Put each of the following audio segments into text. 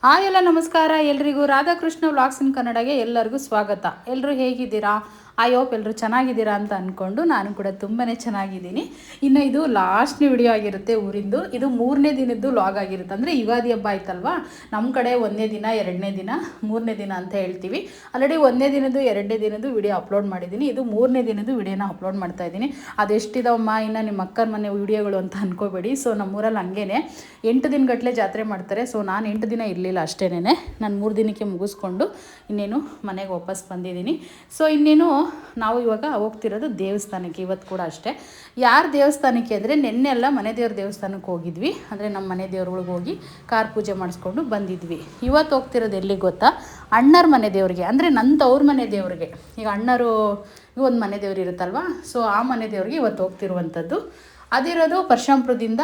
Hi ಎಲ್ಲ ನಮಸ್ಕಾರ ಎಲ್ರಿಗೂ ರಾಧಾಕೃಷ್ಣ ವ್ಲಾಗ್ಸ್ ಇನ್ ಕನ್ನಡಗೆ ಎಲ್ಲರಿಗೂ ಸ್ವಾಗತ. ಎಲ್ಲರೂ ಹೇಗಿದ್ದೀರಾ? ಐ ಹೋಪ್ ಎಲ್ಲರೂ ಚೆನ್ನಾಗಿದ್ದೀರಾ ಅಂತ ಅಂದ್ಕೊಂಡು ನಾನು ಕೂಡ ತುಂಬಾ ಚೆನ್ನಾಗಿದ್ದೀನಿ. ಇನ್ನು ಇದು ಲಾಸ್ಟ್ನೇ ವಿಡಿಯೋ ಆಗಿರುತ್ತೆ ಊರಿಂದು. ಇದು 3ನೇ ದಿನದ್ದು ವ್ಲಾಗ್ ಆಗಿರುತ್ತೆ. ಅಂದರೆ ಯುಗಾದಿ ಹಬ್ಬ ಆಯ್ತಲ್ವಾ, ನಮ್ಮ ಕಡೆ 1ನೇ ದಿನ 2ನೇ ದಿನ 3ನೇ ದಿನ ಅಂತ ಹೇಳ್ತೀವಿ. ಆಲ್ರೆಡಿ 1ನೇ ದಿನದ್ದು 2ನೇ ದಿನದ್ದು ವಿಡಿಯೋ ಅಪ್ಲೋಡ್ ಮಾಡಿದ್ದೀನಿ. ಇದು 3ನೇ ದಿನದ್ದು ವಿಡಿಯೋನ ಅಪ್ಲೋಡ್ ಮಾಡ್ತಾ ಇದ್ದೀನಿ. ಅದೆಷ್ಟಿದಾವಮ್ಮ ಇನ್ನು ನಿಮ್ಮ ಅಕ್ಕನ ಮನೆ ವಿಡಿಯೋಗಳು ಅಂತ ಅಂದ್ಕೋಬೇಡಿ. ಸೊ ನಮ್ಮೂರಲ್ಲಿ ಹಂಗೇನೆ 8 ದಿನಗಟ್ಟಲೆ ಜಾತ್ರೆ ಮಾಡ್ತಾರೆ. ಸೊ ನಾನು 8 ದಿನ ಇರಲಿಲ್ಲ ಅಷ್ಟೇನೆ, ನಾನು 3 ದಿನಕ್ಕೆ ಮುಗಿಸ್ಕೊಂಡು ಇನ್ನೇನು ಮನೆಗೆ ವಾಪಸ್ ಬಂದಿದ್ದೀನಿ. ಸೊ ಇನ್ನೇನು ನಾವು ಇವಾಗ ಹೋಗ್ತಿರೋದು ದೇವಸ್ಥಾನಕ್ಕೆ. ಇವತ್ತು ಕೂಡ ಅಷ್ಟೇ. ಯಾರು ದೇವಸ್ಥಾನಕ್ಕೆ ಅಂದರೆ ನೆನ್ನೆಲ್ಲ ಮನೆ ದೇವ್ರ ದೇವಸ್ಥಾನಕ್ಕೆ ಹೋಗಿದ್ವಿ. ಅಂದರೆ ನಮ್ಮ ಮನೆ ದೇವ್ರುಗಳಿಗೆ ಹೋಗಿ ಕಾರ್ ಪೂಜೆ ಮಾಡಿಸ್ಕೊಂಡು ಬಂದಿದ್ವಿ. ಇವತ್ತು ಹೋಗ್ತಿರೋದು ಎಲ್ಲಿಗೆ ಗೊತ್ತಾ? ಅಣ್ಣರ ಮನೆ ದೇವ್ರಿಗೆ, ಅಂದರೆ ನನ್ನ ತವ್ರ ಮನೆ ದೇವ್ರಿಗೆ. ಈಗ ಅಣ್ಣರು ಒಂದು ಮನೆ ದೇವ್ರು ಇರುತ್ತಲ್ವ, ಸೊ ಆ ಮನೆ ದೇವ್ರಿಗೆ ಇವತ್ತು ಹೋಗ್ತಿರುವಂಥದ್ದು. ಅದಿರೋದು ಪರಶುರಾಂಪುರದಿಂದ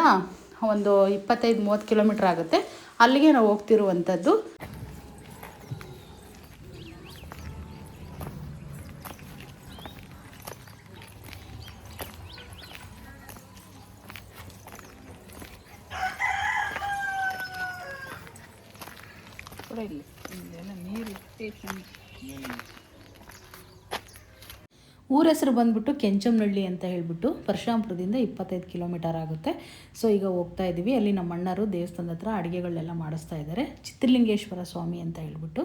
ಒಂದು 25-30 ಕಿಲೋಮೀಟ್ರ್ ಆಗುತ್ತೆ. ಅಲ್ಲಿಗೆ ನಾವು ಹೋಗ್ತಿರುವಂಥದ್ದು. ಊರ ಹೆಸರು ಬಂದುಬಿಟ್ಟು ಕೆಂಚಮ್ನಹಳ್ಳಿ ಅಂತ ಹೇಳ್ಬಿಟ್ಟು ಪರಶುರಾಂಪುರದಿಂದ 25 ಕಿಲೋಮೀಟರ್ ಆಗುತ್ತೆ. ಸೊ ಈಗ ಹೋಗ್ತಾ ಇದ್ದೀವಿ. ಅಲ್ಲಿ ನಮ್ಮ ಅಣ್ಣರು ದೇವಸ್ಥಾನದ ಹತ್ರ ಅಡುಗೆಗಳನ್ನೆಲ್ಲ ಮಾಡಿಸ್ತಾ ಇದ್ದಾರೆ, ಚಿತ್ರಲಿಂಗೇಶ್ವರ ಸ್ವಾಮಿ ಅಂತ ಹೇಳ್ಬಿಟ್ಟು.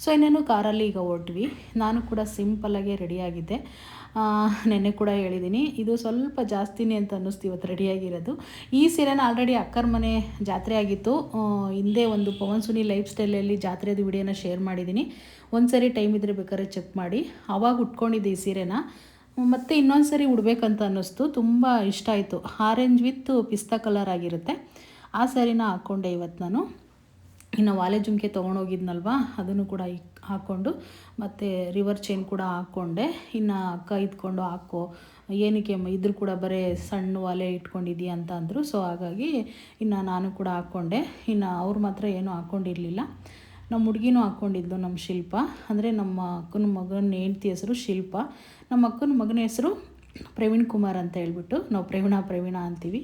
ಸೊ ಇನ್ನೇನು ಕಾರಲ್ಲಿ ಈಗ ಹೊರಟ್ವಿ. ನಾನು ಕೂಡ ಸಿಂಪಲ್ಲಾಗೆ ರೆಡಿಯಾಗಿದ್ದೆ. ನೆನ್ನೆ ಕೂಡ ಹೇಳಿದ್ದೀನಿ, ಇದು ಸ್ವಲ್ಪ ಜಾಸ್ತಿನೇ ಅಂತ ಅನ್ನಿಸ್ತು ಇವತ್ತು ರೆಡಿಯಾಗಿರೋದು. ಈ ಸೀರೆನ ಆಲ್ರೆಡಿ ಅಕ್ಕರ ಮನೆ ಜಾತ್ರೆ ಆಗಿತ್ತು, ಹಿಂದೆ ಒಂದು ಪವನ್ ಸುನಿ ಲೈಫ್ ಸ್ಟೈಲಲ್ಲಿ ಜಾತ್ರೆದು ವಿಡಿಯೋನ ಶೇರ್ ಮಾಡಿದ್ದೀನಿ. ಒಂದು ಸರಿ ಟೈಮ್ ಇದ್ದರೆ ಬೇಕಾದ್ರೆ ಚೆಕ್ ಮಾಡಿ. ಆವಾಗ ಉಟ್ಕೊಂಡಿದ್ದೆ ಈ ಸೀರೆನ, ಮತ್ತು ಇನ್ನೊಂದು ಸರಿ ಉಡಬೇಕಂತ ಅನ್ನಿಸ್ತು. ತುಂಬ ಇಷ್ಟ ಆಯಿತು. ಆರೆಂಜ್ ವಿತ್ ಪಿಸ್ತಾ ಕಲರ್ ಆಗಿರುತ್ತೆ. ಆ ಸ್ಯಾರಿನ ಹಾಕ್ಕೊಂಡೆ ಇವತ್ತು ನಾನು. ಇನ್ನು ವಾಲೆ ಜುಮ್ಕೆ ತೊಗೊಂಡೋಗಿದ್ನಲ್ವ, ಅದನ್ನು ಕೂಡ ಹಾಕ್ಕೊಂಡು ಮತ್ತು ರಿವರ್ ಚೈನ್ ಕೂಡ ಹಾಕ್ಕೊಂಡೆ. ಇನ್ನು ಅಕ್ಕ ಇದ್ಕೊಂಡು ಹಾಕೋ, ಏನಕ್ಕೆ ಇದ್ರ ಕೂಡ ಬರೀ ಸಣ್ಣ ವಾಲೆ ಇಟ್ಕೊಂಡಿದ್ದೀಯ ಅಂತ ಅಂದರು. ಸೊ ಹಾಗಾಗಿ ಇನ್ನು ನಾನು ಕೂಡ ಹಾಕ್ಕೊಂಡೆ. ಇನ್ನು ಅವ್ರು ಮಾತ್ರ ಏನೂ ಹಾಕ್ಕೊಂಡಿರಲಿಲ್ಲ. ನಮ್ಮ ಹುಡುಗಿನೂ ಹಾಕ್ಕೊಂಡಿದ್ದು, ನಮ್ಮ ಶಿಲ್ಪ, ಅಂದರೆ ನಮ್ಮ ಅಕ್ಕನ ಮಗನ ಹೆಂಡ್ತಿ ಹೆಸರು ಶಿಲ್ಪ, ನಮ್ಮ ಅಕ್ಕನ ಮಗನ ಹೆಸರು ಪ್ರವೀಣ್ ಕುಮಾರ್ ಅಂತ ಹೇಳ್ಬಿಟ್ಟು ನಾವು ಪ್ರವೀಣ ಅಂತೀವಿ.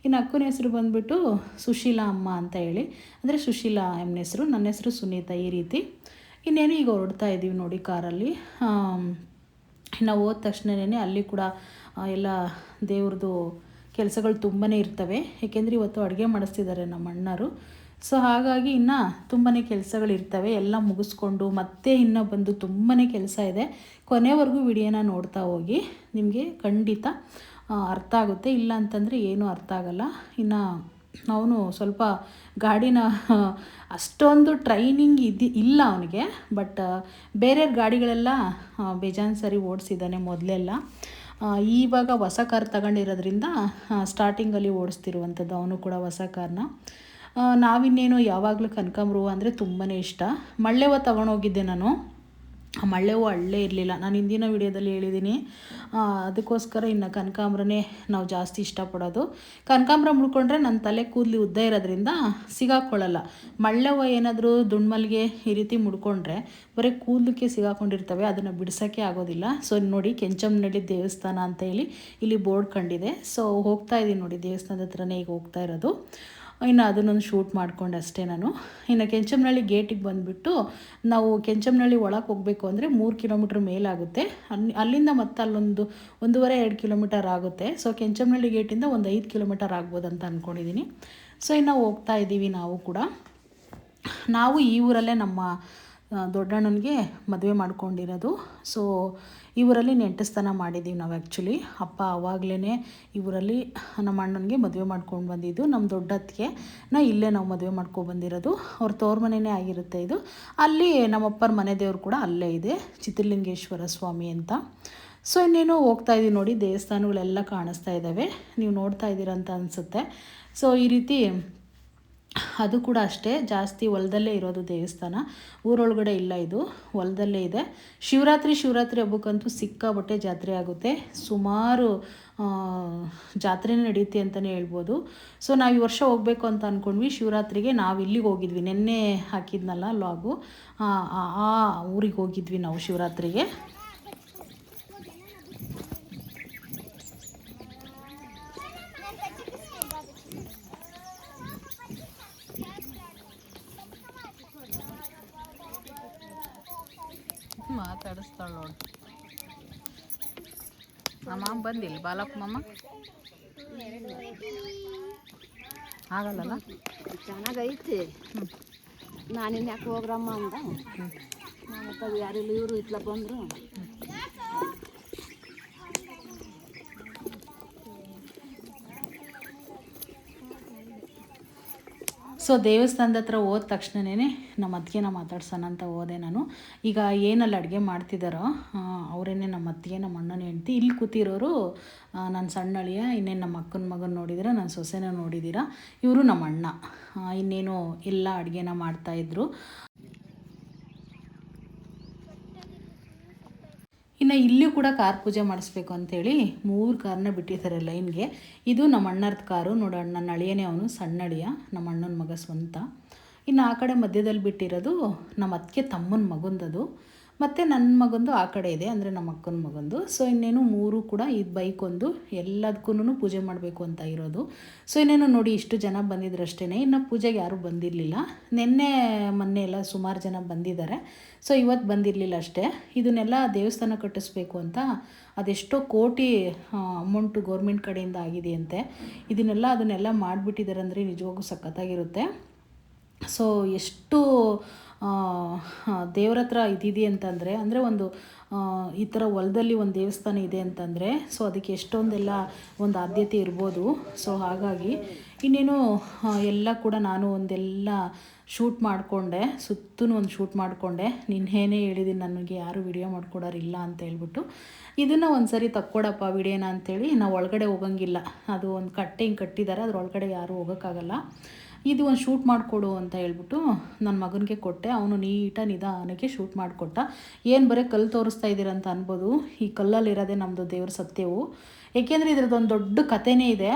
ಇನ್ನು ಅಕ್ಕನ ಹೆಸರು ಬಂದುಬಿಟ್ಟು ಸುಶೀಲಾ ಅಮ್ಮ ಅಂತ ಹೇಳಿ, ಅಂದರೆ ಸುಶೀಲಾ ಎಮ್ಮನ ಹೆಸರು, ನನ್ನ ಹೆಸರು ಸುನೀತಾ. ಈ ರೀತಿ ಇನ್ನೇನು ಈಗ ಹೊರಡ್ತಾ ಇದ್ದೀವಿ ನೋಡಿ ಕಾರಲ್ಲಿ. ನಾವು ಹೋದ ತಕ್ಷಣವೇ ಅಲ್ಲಿ ಕೂಡ ಎಲ್ಲ ದೇವ್ರದ್ದು ಕೆಲಸಗಳು ತುಂಬಾ ಇರ್ತವೆ. ಏಕೆಂದರೆ ಇವತ್ತು ಅಡುಗೆ ಮಾಡಿಸ್ತಿದ್ದಾರೆ ನಮ್ಮ ಅಣ್ಣರು. ಸೊ ಹಾಗಾಗಿ ಇನ್ನು ತುಂಬಾ ಕೆಲಸಗಳಿರ್ತವೆ. ಎಲ್ಲ ಮುಗಿಸ್ಕೊಂಡು ಮತ್ತೆ ಇನ್ನೂ ಬಂದು ತುಂಬಾ ಕೆಲಸ ಇದೆ. ಕೊನೆವರೆಗೂ ವಿಡಿಯೋನ ನೋಡ್ತಾ ಹೋಗಿ, ನಿಮಗೆ ಖಂಡಿತ ಅರ್ಥ ಆಗುತ್ತೆ. ಇಲ್ಲ ಅಂತಂದರೆ ಏನೂ ಅರ್ಥ ಆಗಲ್ಲ. ಇನ್ನು ಅವನು ಸ್ವಲ್ಪ ಗಾಡಿನ ಅಷ್ಟೊಂದು ಟ್ರೈನಿಂಗ್ ಇಲ್ಲ ಅವನಿಗೆ, ಬಟ್ ಬೇರೆ ಗಾಡಿಗಳೆಲ್ಲ ಬೇಜಾನ್ ಸರಿ ಓಡಿಸಿದ್ದಾನೆ ಮೊದಲೆಲ್ಲ. ಇವಾಗ ಹೊಸ ಕಾರ್ ತಗೊಂಡಿರೋದ್ರಿಂದ ಸ್ಟಾರ್ಟಿಂಗಲ್ಲಿ ಓಡಿಸ್ತಿರುವಂಥದ್ದು ಅವನು ಕೂಡ ಹೊಸ ಕಾರ್ನ. ನಾವಿನ್ನೇನು ಯಾವಾಗಲೂ ಕನಕಾಂಬ್ರ ಅಂದರೆ ತುಂಬಾ ಇಷ್ಟ. ಮಳ್ಳೆವ ತೊಗೊಂಡೋಗಿದ್ದೆ ನಾನು. ಆ ಮಳ್ಳೆವು ಹಳ್ಳೆ ಇರಲಿಲ್ಲ, ನಾನು ಹಿಂದಿನ ವಿಡಿಯೋದಲ್ಲಿ ಹೇಳಿದ್ದೀನಿ. ಅದಕ್ಕೋಸ್ಕರ ಇನ್ನು ಕನಕಾಂಬ್ರನೇ ನಾವು ಜಾಸ್ತಿ ಇಷ್ಟಪಡೋದು. ಕನಕಾಂಬ್ರ ಮುಳ್ಕೊಂಡ್ರೆ ನನ್ನ ತಲೆ ಕೂದಲು ಉದ್ದ ಇರೋದ್ರಿಂದ ಸಿಗಾಕೊಳ್ಳಲ್ಲ. ಮಳ್ಳೆವ ಏನಾದರೂ ದುಂಡ್ಮಲ್ಗೆ ಈ ರೀತಿ ಮುಡ್ಕೊಂಡ್ರೆ ಬರೀ ಕೂದಲಕ್ಕೆ ಸಿಗಾಕೊಂಡಿರ್ತವೆ, ಅದನ್ನು ಬಿಡ್ಸೋಕ್ಕೆ ಆಗೋದಿಲ್ಲ. ಸೊ ನೋಡಿ, ಕೆಂಚಮ್ನಹಳ್ಳಿ ದೇವಸ್ಥಾನ ಅಂತ ಹೇಳಿ ಇಲ್ಲಿ ಬೋರ್ಡ್ ಕಂಡಿದೆ. ಸೊ ಹೋಗ್ತಾ ಇದ್ದೀನಿ ನೋಡಿ, ದೇವಸ್ಥಾನದ ಹತ್ರನೇ ಈಗ ಹೋಗ್ತಾ ಇರೋದು. ಇನ್ನು ಅದನ್ನೊಂದು ಶೂಟ್ ಮಾಡ್ಕೊಂಡೆ ಅಷ್ಟೇ ನಾನು. ಇನ್ನು ಕೆಂಚಮ್ನಹಳ್ಳಿ ಗೇಟಿಗೆ ಬಂದುಬಿಟ್ಟು ನಾವು ಕೆಂಚಮ್ನಹಳ್ಳಿ ಒಳಗೆ ಹೋಗಬೇಕು ಅಂದರೆ 3 ಕಿಲೋಮೀಟ್ರ್ ಮೇಲಾಗುತ್ತೆ. ಅಲ್ಲಿಂದ ಮತ್ತೆ ಅಲ್ಲೊಂದು 1.5-2 ಕಿಲೋಮೀಟರ್ ಆಗುತ್ತೆ. ಸೊ ಕೆಂಚಮ್ನಹಳ್ಳಿ ಗೇಟಿಂದ ಒಂದು 5 ಕಿಲೋಮೀಟರ್ ಆಗ್ಬೋದು ಅಂತ ಅಂದ್ಕೊಂಡಿದ್ದೀನಿ. ಸೊ ಇನ್ನು ಹೋಗ್ತಾ ಇದ್ದೀವಿ ನಾವು ಕೂಡ. ನಾವು ಈ ಊರಲ್ಲೇ ನಮ್ಮ ದೊಡ್ಡಣ್ಣನಿಗೆ ಮದುವೆ ಮಾಡ್ಕೊಂಡಿರೋದು. ಸೊ ಈ ಊರಲ್ಲಿ ನೆಂಟಸ್ಥಾನ ಮಾಡಿದ್ದೀವಿ ನಾವು. ಆ್ಯಕ್ಚುಲಿ ಅಪ್ಪ ಆವಾಗಲೇ ಈ ಊರಲ್ಲಿ ನಮ್ಮ ಅಣ್ಣನಿಗೆ ಮದುವೆ ಮಾಡ್ಕೊಂಡು ಬಂದಿದ್ದು. ನಮ್ಮ ದೊಡ್ಡತ್ತಿಗೆ ಇಲ್ಲೇ ನಾವು ಮದುವೆ ಮಾಡ್ಕೊಬಂದಿರೋದು. ಅವ್ರ ತವ್ರ ಮನೆಯೇ ಆಗಿರುತ್ತೆ ಇದು. ಅಲ್ಲಿ ನಮ್ಮಪ್ಪರ ಮನೆ ದೇವ್ರು ಕೂಡ ಅಲ್ಲೇ ಇದೆ, ಚಿತ್ರಲಿಂಗೇಶ್ವರ ಸ್ವಾಮಿ ಅಂತ. ಸೊ ಇನ್ನೇನು ಹೋಗ್ತಾ ಇದ್ದೀವಿ ನೋಡಿ, ದೇವಸ್ಥಾನಗಳೆಲ್ಲ ಕಾಣಿಸ್ತಾ ಇದ್ದಾವೆ, ನೀವು ನೋಡ್ತಾ ಇದ್ದೀರ ಅಂತ ಅನಿಸುತ್ತೆ. ಸೊ ಈ ರೀತಿ ಅದು ಕೂಡ ಅಷ್ಟೇ, ಜಾಸ್ತಿ ಹೊಲದಲ್ಲೇ ಇರೋದು ದೇವಸ್ಥಾನ, ಊರೊಳಗಡೆ ಇಲ್ಲ, ಇದು ಹೊಲದಲ್ಲೇ ಇದೆ. ಶಿವರಾತ್ರಿ ಹಬ್ಬಕ್ಕಂತೂ ಸಿಕ್ಕಾಬಟ್ಟೆ ಜಾತ್ರೆ ಆಗುತ್ತೆ. ಸುಮಾರು ಜಾತ್ರೆನೇ ನಡೆಯುತ್ತೆ ಅಂತಲೇ ಹೇಳ್ಬೋದು. ಸೊ ನಾವು ಈ ವರ್ಷ ಹೋಗಬೇಕು ಅಂತ ಅಂದ್ಕೊಂಡ್ವಿ ಶಿವರಾತ್ರಿಗೆ. ನಾವು ಇಲ್ಲಿಗೆ ಹೋಗಿದ್ವಿ, ನೆನ್ನೆ ಹಾಕಿದ್ನಲ್ಲ ಲಾಗು, ಆ ಊರಿಗೆ ಹೋಗಿದ್ವಿ ನಾವು ಶಿವರಾತ್ರಿಗೆ. ಮಾತಾಡಿಸ್ತಾಳೆ ನೋಡಿ. ನಮ್ಮ ಬಂದಿಲ್ಲ ಬಾಲಪ್ಪ ಮಾಮ ಆಗಲ್ಲಲ್ಲ. ಚೆನ್ನಾಗೈತಿ. ನಾನಿನ್ನು ಯಾಕೆ ಹೋಗ್ರಮ್ಮ ಅಂದ. ಮತ್ತು ಯಾರಿಲ್ಲ ಇವರು ಇತ್ಲ ಬಂದರು. ಸೊ ದೇವಸ್ಥಾನದ ಹತ್ರ ಹೋದ ತಕ್ಷಣವೇ ನಮ್ಮ ಅತ್ತಿಗೆನ ಮಾತಾಡ್ಸೋಣ ಅಂತ ಹೋದೆ ನಾನು. ಈಗ ಏನಲ್ಲಿ ಅಡುಗೆ ಮಾಡ್ತಿದ್ದಾರೋ ಅವರೇನೆ ನಮ್ಮ ಅತ್ತಿಗೆ, ನಮ್ಮ ಅಣ್ಣನ ಹೆಂಡ್ತಿ. ಇಲ್ಲಿ ಕೂತಿರೋರು ನನ್ನ ಸಣ್ಣ ಅಳಿಯ, ಇನ್ನೇನು ನಮ್ಮ ಅಕ್ಕನ ಮಗನ ನೋಡಿದ್ದೀರಾ, ನನ್ನ ಸೊಸೆನ ನೋಡಿದ್ದೀರಾ. ಇವರು ನಮ್ಮ ಅಣ್ಣ. ಇನ್ನೇನು ಎಲ್ಲ ಅಡುಗೆನ ಮಾಡ್ತಾಯಿದ್ರು. ಇನ್ನು ಇಲ್ಲಿ ಕೂಡ ಕಾರ್ ಪೂಜೆ ಮಾಡಿಸ್ಬೇಕು ಅಂಥೇಳಿ 3 ಕಾರ್ನ ಬಿಟ್ಟಿದ್ದಾರೆ ಲೈನ್ಗೆ. ಇದು ನಮ್ಮ ಅಣ್ಣರದ ಕಾರು ನೋಡಿ. ನನ್ನ ಅಳಿಯನೇ ಅವನು, ಸಣ್ಣ ಅಳಿಯ, ನಮ್ಮ ಅಣ್ಣನ ಮಗ ಸ್ವಂತ. ಇನ್ನು ಆ ಕಡೆ ಮಧ್ಯದಲ್ಲಿ ಬಿಟ್ಟಿರೋದು ನಮ್ಮ ಅತ್ತಿಗೆ ತಮ್ಮನ ಮಗಂದದು, ಮತ್ತು ನನ್ನ ಮಗಂದು ಆ ಕಡೆ ಇದೆ, ಅಂದರೆ ನಮ್ಮ ಅಕ್ಕನ ಮಗಂದು. ಸೊ ಇನ್ನೇನು 3 ಕೂಡ ಇದು ಬೈಕ್ ಒಂದು ಎಲ್ಲದಕ್ಕೂ ಪೂಜೆ ಮಾಡಬೇಕು ಅಂತ ಇರೋದು. ಸೊ ಇನ್ನೇನು ನೋಡಿ ಇಷ್ಟು ಜನ ಬಂದಿದ್ರು ಅಷ್ಟೇ. ಇನ್ನು ಪೂಜೆಗೆ ಯಾರೂ ಬಂದಿರಲಿಲ್ಲ. ಮೊನ್ನೆ ಎಲ್ಲ ಸುಮಾರು ಜನ ಬಂದಿದ್ದಾರೆ. ಸೊ ಇವತ್ತು ಬಂದಿರಲಿಲ್ಲ ಅಷ್ಟೇ. ಇದನ್ನೆಲ್ಲ ದೇವಸ್ಥಾನ ಕಟ್ಟಿಸ್ಬೇಕು ಅಂತ ಅದೆಷ್ಟೋ ಕೋಟಿ ಅಮೌಂಟು ಗೌರ್ಮೆಂಟ್ ಕಡೆಯಿಂದ ಆಗಿದೆಯಂತೆ. ಅದನ್ನೆಲ್ಲ ಮಾಡಿಬಿಟ್ಟಿದ್ದಾರೆ ಅಂದರೆ ನಿಜವಾಗೂ ಸಖತ್ತಾಗಿರುತ್ತೆ. ಸೊ ಎಷ್ಟು ದೇವ್ರ ಹತ್ರ ಇದಿದೆ ಅಂತಂದರೆ, ಅಂದರೆ ಒಂದು ಈ ಥರ ಹೊಲದಲ್ಲಿ ಒಂದು ದೇವಸ್ಥಾನ ಇದೆ ಅಂತಂದರೆ ಸೊ ಅದಕ್ಕೆ ಎಷ್ಟೊಂದೆಲ್ಲ ಒಂದು ಆದ್ಯತೆ ಇರ್ಬೋದು. ಸೊ ಹಾಗಾಗಿ ಇನ್ನೇನು ಎಲ್ಲ ಕೂಡ ನಾನು ಒಂದೆಲ್ಲ ಶೂಟ್ ಮಾಡಿಕೊಂಡೆ, ಸುತ್ತೂ ಒಂದು ಶೂಟ್ ಮಾಡಿಕೊಂಡೆ. ನಿನ್ನೇನೇ ಹೇಳಿದ್ದೀನಿ ನನಗೆ ಯಾರು ವಿಡಿಯೋ ಮಾಡ್ಕೊಡೋರಿಲ್ಲ ಅಂತ ಹೇಳ್ಬಿಟ್ಟು. ಇದನ್ನು ಒಂದು ಸರಿ ತಕ್ಕೊಡಪ್ಪ ವಿಡಿಯೋನ ಅಂಥೇಳಿ ನಾವು ಒಳಗಡೆ ಹೋಗಂಗಿಲ್ಲ. ಅದು ಒಂದು ಕಟ್ಟೆ ಹಿಂಗೆ ಕಟ್ಟಿದ್ದಾರೆ, ಅದ್ರೊಳಗಡೆ ಯಾರೂ ಹೋಗೋಕ್ಕಾಗಲ್ಲ. ಇದು ಒಂದು ಶೂಟ್ ಮಾಡಿಕೊಡು ಅಂತ ಹೇಳ್ಬಿಟ್ಟು ನನ್ನ ಮಗನಿಗೆ ಕೊಟ್ಟೆ. ಅವನು ನಿಧಾನಕ್ಕೆ ಶೂಟ್ ಮಾಡಿಕೊಟ್ಟ. ಏನು ಬರೀ ಕಲ್ಲು ತೋರಿಸ್ತಾ ಇದ್ದೀರಂತ ಅನ್ಬೋದು. ಈ ಕಲ್ಲಲ್ಲಿರೋದೇ ನಮ್ಮದು ದೇವ್ರ ಸತ್ಯವು. ಏಕೆಂದರೆ ಇದ್ರದ್ದು ಒಂದು ದೊಡ್ಡ ಕಥೆನೇ ಇದೆ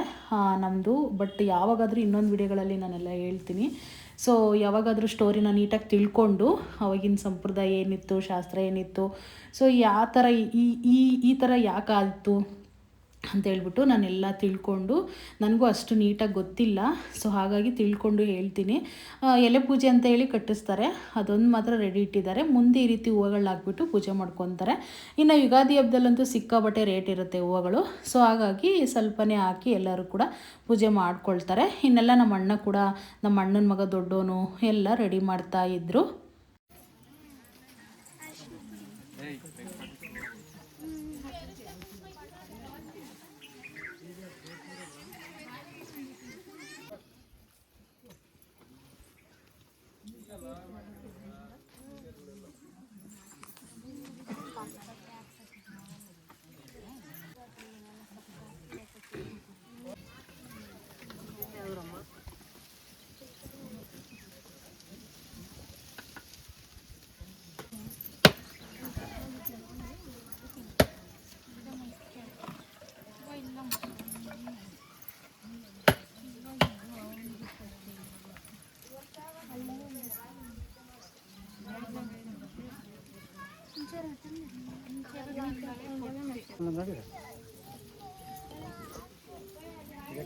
ನಮ್ಮದು. ಬಟ್ ಯಾವಾಗಾದರೂ ಇನ್ನೊಂದು ವಿಡಿಯೋಗಳಲ್ಲಿ ನಾನೆಲ್ಲ ಹೇಳ್ತೀನಿ. ಸೊ ಯಾವಾಗಾದರೂ ಸ್ಟೋರಿನ ನೀಟಾಗಿ ತಿಳ್ಕೊಂಡು ಅವಾಗಿನ ಸಂಪ್ರದಾಯ ಏನಿತ್ತು, ಶಾಸ್ತ್ರ ಏನಿತ್ತು, ಸೊ ಯಾವ ಥರ ಈ ಥರ ಯಾಕಾಯಿತು ಅಂತೇಳ್ಬಿಟ್ಟು ನಾನೆಲ್ಲ ತಿಳ್ಕೊಂಡು, ನನಗೂ ಅಷ್ಟು ನೀಟಾಗಿ ಗೊತ್ತಿಲ್ಲ. ಸೊ ಹಾಗಾಗಿ ತಿಳ್ಕೊಂಡು ಹೇಳ್ತೀನಿ. ಎಲೆ ಪೂಜೆ ಅಂತ ಹೇಳಿ ಕಟ್ಟಿಸ್ತಾರೆ, ಅದೊಂದು ಮಾತ್ರ ರೆಡಿ ಇಟ್ಟಿದ್ದಾರೆ. ಮುಂದೆ ಈ ರೀತಿ ಹೂವುಗಳು ಹಾಕ್ಬಿಟ್ಟು ಪೂಜೆ ಮಾಡ್ಕೊತಾರೆ. ಇನ್ನು ಯುಗಾದಿ ಹಬ್ಬದಲ್ಲಂತೂ ಸಿಕ್ಕಾಬಟ್ಟೆ ರೇಟ್ ಇರುತ್ತೆ ಹೂವುಗಳು. ಸೊ ಹಾಗಾಗಿ ಸ್ವಲ್ಪನೇ ಹಾಕಿ ಎಲ್ಲರೂ ಕೂಡ ಪೂಜೆ ಮಾಡ್ಕೊಳ್ತಾರೆ. ಇನ್ನೆಲ್ಲ ನಮ್ಮ ಅಣ್ಣ ಕೂಡ, ನಮ್ಮ ಅಣ್ಣನ ಮಗ ದೊಡ್ಡವನು ಎಲ್ಲ ರೆಡಿ ಮಾಡ್ತಾಯಿದ್ರು.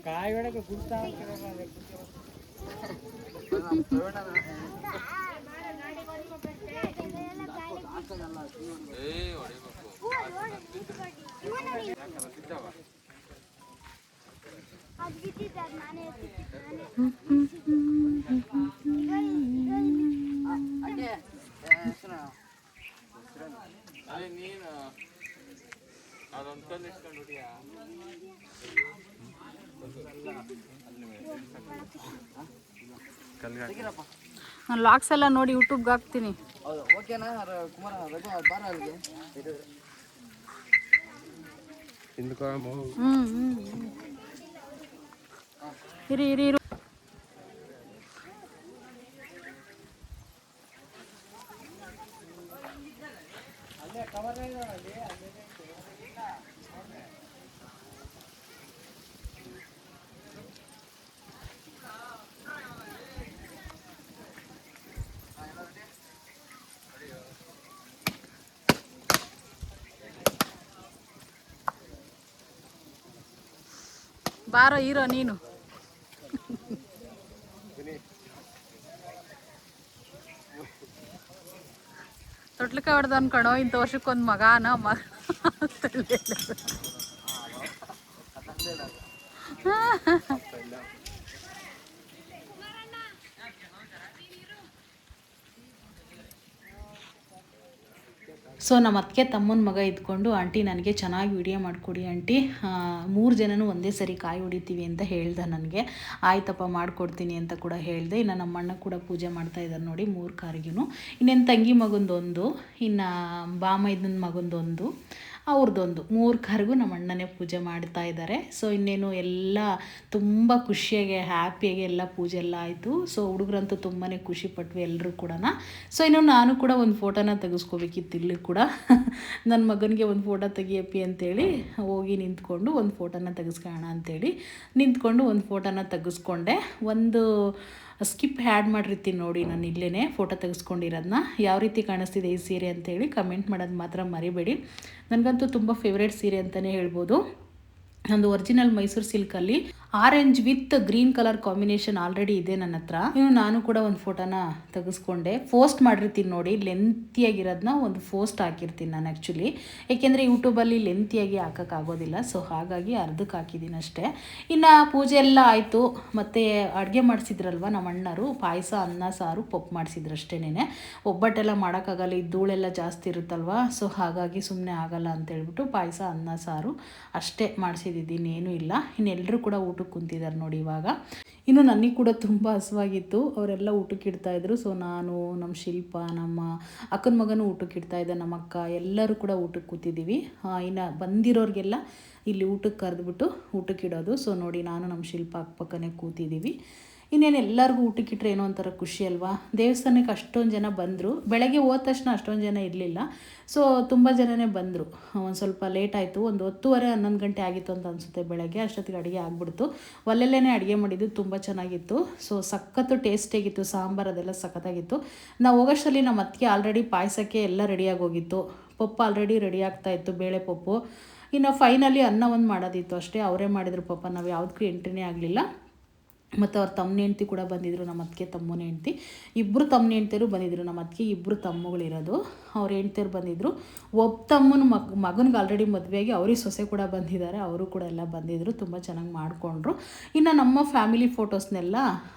ಕಾಯಿ ಒಳಗೆ ಗುಡ್ತಾ ನೀನು ಅದೊಂದು ಕಲ್ಲು ಇಟ್ಕೊಂಡು ಹೊಡಿಯ. ನಾನು ಲಾಕ್ಸ್ ಎಲ್ಲ ನೋಡಿ ಯೂಟ್ಯೂಬ್ಗೆ ಹಾಕ್ತೀನಿ. ಓಕೆನಾ ಕುಮಾರ? ಬಾರ ಅಲ್ಲಿಗೆ ಇರಿ ಇರಿ ಇರು. ಬಾರೋ ಹೀರೋ ನೀನು. ತೊಟ್ಲಕ್ಕೆ ಹೊಡೆದು ಅನ್ಕೊಳೋ ಇಂಥ ವರ್ಷಕ್ಕೊಂದು ಮಗನ ಮಗ ಸೊ ನಮ್ಮ ಅತ್ತಿಗೆ ತಮ್ಮನ ಮಗ ಇದ್ಕೊಂಡು ಆಂಟಿ ನನಗೆ ಚೆನ್ನಾಗಿ ವಿಡಿಯೋ ಮಾಡಿಕೊಡಿ ಆಂಟಿ, 3 ಜನನೂ ಒಂದೇ ಸರಿ ಕಾಯಿ ಹೊಡಿತೀವಿ ಅಂತ ಹೇಳ್ದೆ ನನಗೆ. ಆಯ್ತಪ್ಪ ಮಾಡಿಕೊಡ್ತೀನಿ ಅಂತ ಕೂಡ ಹೇಳಿದೆ. ಇನ್ನು ನಮ್ಮ ಅಣ್ಣ ಕೂಡ ಪೂಜೆ ಮಾಡ್ತಾ ಇದ್ದಾರೆ ನೋಡಿ 3 ಕಾರಿಗೂ. ಇನ್ನೇನು ತಂಗಿ ಮಗಂದೊಂದು, ಇನ್ನು ಬಾಮೈದನ ಮಗಂದೊಂದು, ಅವ್ರದ್ದೊಂದು, 3 ಕಾರಿಗೂ ನಮ್ಮ ಅಣ್ಣನೇ ಪೂಜೆ ಮಾಡ್ತಾ ಇದ್ದಾರೆ. ಸೊ ಇನ್ನೇನು ಎಲ್ಲ ತುಂಬ ಖುಷಿಯಾಗಿ ಹ್ಯಾಪಿಯಾಗಿ ಎಲ್ಲ ಪೂಜೆ ಎಲ್ಲ ಆಯಿತು. ಸೊ ಹುಡುಗರಂತೂ ತುಂಬಾ ಖುಷಿಪಟ್ವಿ ಎಲ್ಲರೂ ಕೂಡ. ಸೊ ಇನ್ನು ನಾನು ಕೂಡ ಒಂದು ಫೋಟೋನ ತೆಗೆಸ್ಕೋಬೇಕಿತ್ತು ಇಲ್ಲಿ ಕೂಡ. ನನ್ನ ಮಗನಿಗೆ ಒಂದು ಫೋಟೋ ತೆಗಿಯಪ್ಪಿ ಅಂತೇಳಿ ಹೋಗಿ ನಿಂತ್ಕೊಂಡು ಒಂದು ಫೋಟೋನ ತೆಗೆಸ್ಕೊಳ್ಳೋಣ ಅಂತೇಳಿ ನಿಂತ್ಕೊಂಡು ಒಂದು ಫೋಟೋನ ತೆಗೆಸ್ಕೊಂಡೆ. ಒಂದು ಸ್ಕಿಪ್ ಹ್ಯಾಡ್ ಮಾಡಿರ್ತೀನಿ ನೋಡಿ ನಾನು ಇಲ್ಲೇ ಫೋಟೋ ತೆಗೆಸ್ಕೊಂಡಿರೋದನ್ನ. ಯಾವ ರೀತಿ ಕಾಣಿಸ್ತಿದೆ ಈ ಸೀರೆ ಅಂತೇಳಿ ಕಮೆಂಟ್ ಮಾಡೋದು ಮಾತ್ರ ಮರಿಬೇಡಿ. ನನಗಂತೂ ತುಂಬ ಫೇವ್ರೇಟ್ ಸೀರೆ ಅಂತಲೇ ಹೇಳ್ಬೋದು. ನಂದು ಒರಿಜಿನಲ್ ಮೈಸೂರು ಸಿಲ್ಕಲ್ಲಿ orange with green colour combination already ಇದೆ ನನ್ನ ಹತ್ರ. ಇನ್ನು ನಾನು ಕೂಡ ಒಂದು ಫೋಟೋನ ತೆಗೆಸ್ಕೊಂಡೆ. ಪೋಸ್ಟ್ ಮಾಡಿರ್ತೀನಿ ನೋಡಿ, ಲೆಂತಿಯಾಗಿರೋದನ್ನ ಒಂದು ಪೋಸ್ಟ್ ಹಾಕಿರ್ತೀನಿ ನಾನು ಆ್ಯಕ್ಚುಲಿ. ಏಕೆಂದರೆ ಯೂಟ್ಯೂಬಲ್ಲಿ ಲೆಂತಿಯಾಗಿ ಹಾಕೋಕ್ಕಾಗೋದಿಲ್ಲ. ಸೊ ಹಾಗಾಗಿ ಅರ್ಧಕ್ಕೆ ಹಾಕಿದ್ದೀನಿ ಅಷ್ಟೇ. ಇನ್ನು ಪೂಜೆ ಎಲ್ಲ ಆಯಿತು. ಮತ್ತು ಅಡುಗೆ ಮಾಡಿಸಿದ್ರಲ್ವ ನಮ್ಮ ಅಣ್ಣರು, ಪಾಯಸ, ಅನ್ನ, ಸಾರು, ಪಪ್ಪು ಮಾಡಿಸಿದ್ರು ಅಷ್ಟೇನೆ. ಒಬ್ಬಟ್ಟೆಲ್ಲ ಮಾಡೋಕ್ಕಾಗಲ್ಲ, ಈ ಧೂಳೆಲ್ಲ ಜಾಸ್ತಿ ಇರುತ್ತಲ್ವ. ಸೊ ಹಾಗಾಗಿ ಸುಮ್ಮನೆ ಆಗಲ್ಲ ಅಂತೇಳ್ಬಿಟ್ಟು ಪಾಯಸ, ಅನ್ನ, ಸಾರು ಅಷ್ಟೇ ಮಾಡಿಸಿದ್ದೀನಿ, ಏನೂ ಇಲ್ಲ. ಇನ್ನೆಲ್ಲರೂ ಕೂಡ ಊಟಕ್ಕೆ ಕುಂತಿದ್ದಾರೆ ನೋಡಿ ಇವಾಗ. ಇನ್ನು ನನಗೆ ಕೂಡ ತುಂಬ ಹಸುವಾಗಿತ್ತು. ಅವರೆಲ್ಲ ಊಟಕ್ಕೆ ಇಡ್ತಾಯಿದ್ರು. ಸೊ ನಾನು, ನಮ್ಮ ಶಿಲ್ಪ, ನಮ್ಮ ಅಕ್ಕನ ಮಗನೂ ಊಟಕ್ಕೆ ಇಡ್ತಾಯಿದ್ದೆ, ನಮ್ಮ ಅಕ್ಕ ಎಲ್ಲರೂ ಕೂಡ ಊಟಕ್ಕೆ ಕೂತಿದ್ದೀವಿ. ಇನ್ನು ಬಂದಿರೋರಿಗೆಲ್ಲ ಇಲ್ಲಿ ಊಟಕ್ಕೆ ಕರೆದ್ಬಿಟ್ಟು ಊಟಕ್ಕೆ ಇಡೋದು. ಸೊ ನೋಡಿ ನಾನು ನಮ್ಮ ಶಿಲ್ಪ ಅಕ್ಕಪಕ್ಕನೇ ಕೂತಿದ್ದೀವಿ. ಇನ್ನೇನು ಎಲ್ಲರಿಗೂ ಊಟಕ್ಕೆ ಇಟ್ಟರೆ ಏನೋ ಒಂಥರ ಖುಷಿ ಅಲ್ವಾ. ದೇವಸ್ಥಾನಕ್ಕೆ ಅಷ್ಟೊಂದು ಜನ ಬಂದರು. ಬೆಳಗ್ಗೆ ಹೋದ ತಕ್ಷಣ ಅಷ್ಟೊಂದು ಜನ ಇರಲಿಲ್ಲ. ಸೊ ತುಂಬ ಜನನೇ ಬಂದರು. ಒಂದು ಸ್ವಲ್ಪ ಲೇಟ್ ಆಯಿತು, ಒಂದು 10:30 11 ಗಂಟೆ ಆಗಿತ್ತು ಅಂತ ಅನಿಸುತ್ತೆ ಬೆಳಗ್ಗೆ. ಅಷ್ಟೊತ್ತಿಗೆ ಅಡುಗೆ ಆಗಿಬಿಡ್ತು. ಒಲೆಲ್ಲೇ ಅಡುಗೆ ಮಾಡಿದ್ದು, ತುಂಬ ಚೆನ್ನಾಗಿತ್ತು. ಸೊ ಸಖತ್ತು ಟೇಸ್ಟಿಯಾಗಿತ್ತು, ಸಾಂಬಾರು ಅದೆಲ್ಲ ಸಖತ್ತಾಗಿತ್ತು. ನಾವು ಹೋಗೋಷ್ಟರಲ್ಲಿ ನಮ್ಮ ಅತ್ತಿಗೆ ಆಲ್ರೆಡಿ ಪಾಯಸಕ್ಕೆ ಎಲ್ಲ ರೆಡಿಯಾಗಿ ಹೋಗಿತ್ತು. ಪಪ್ಪು ಆಲ್ರೆಡಿ ರೆಡಿ ಆಗ್ತಾಯಿತ್ತು, ಬೇಳೆ ಪಪ್ಪು. ಇನ್ನು ಫೈನಲಿ ಅನ್ನ ಒಂದು ಮಾಡೋದಿತ್ತು ಅಷ್ಟೇ. ಅವರೇ ಮಾಡಿದ್ರು ಪಾಪ, ನಾವು ಯಾವುದಕ್ಕೂ ಎಂಟ್ರಿನೇ ಆಗಲಿಲ್ಲ. ಮತ್ತು ಅವ್ರ ತಮ್ಮನ ಹೆಂಡ್ತಿ ಕೂಡ ಬಂದಿದ್ದರು, ನಮ್ಮ ಅತ್ತಿಗೆ ತಮ್ಮನ ಹೆಂಡ್ತಿ. ಇಬ್ಬರು ತಮ್ಮನ ಹೆಂಡ್ತಿಯರು ಬಂದಿದ್ದರು. ನಮ್ಮ ಅತ್ತಿಗೆ ಇಬ್ಬರು ತಮ್ಮಗಳಿರೋದು, ಅವ್ರ ಹೆಂಡ್ತಿಯರು ಬಂದಿದ್ದರು. ಒಬ್ಬ ತಮ್ಮನ ಮಗನಿಗೆ ಆಲ್ರೆಡಿ ಮದುವೆಯಾಗಿ ಅವ್ರಿಗೆ ಸೊಸೆ ಕೂಡ ಬಂದಿದ್ದಾರೆ, ಅವರು ಕೂಡ ಎಲ್ಲ ಬಂದಿದ್ದರು. ತುಂಬ ಚೆನ್ನಾಗಿ ಮಾಡಿಕೊಂಡ್ರು. ಇನ್ನು ನಮ್ಮ ಫ್ಯಾಮಿಲಿ ಫೋಟೋಸ್ನೆಲ್ಲ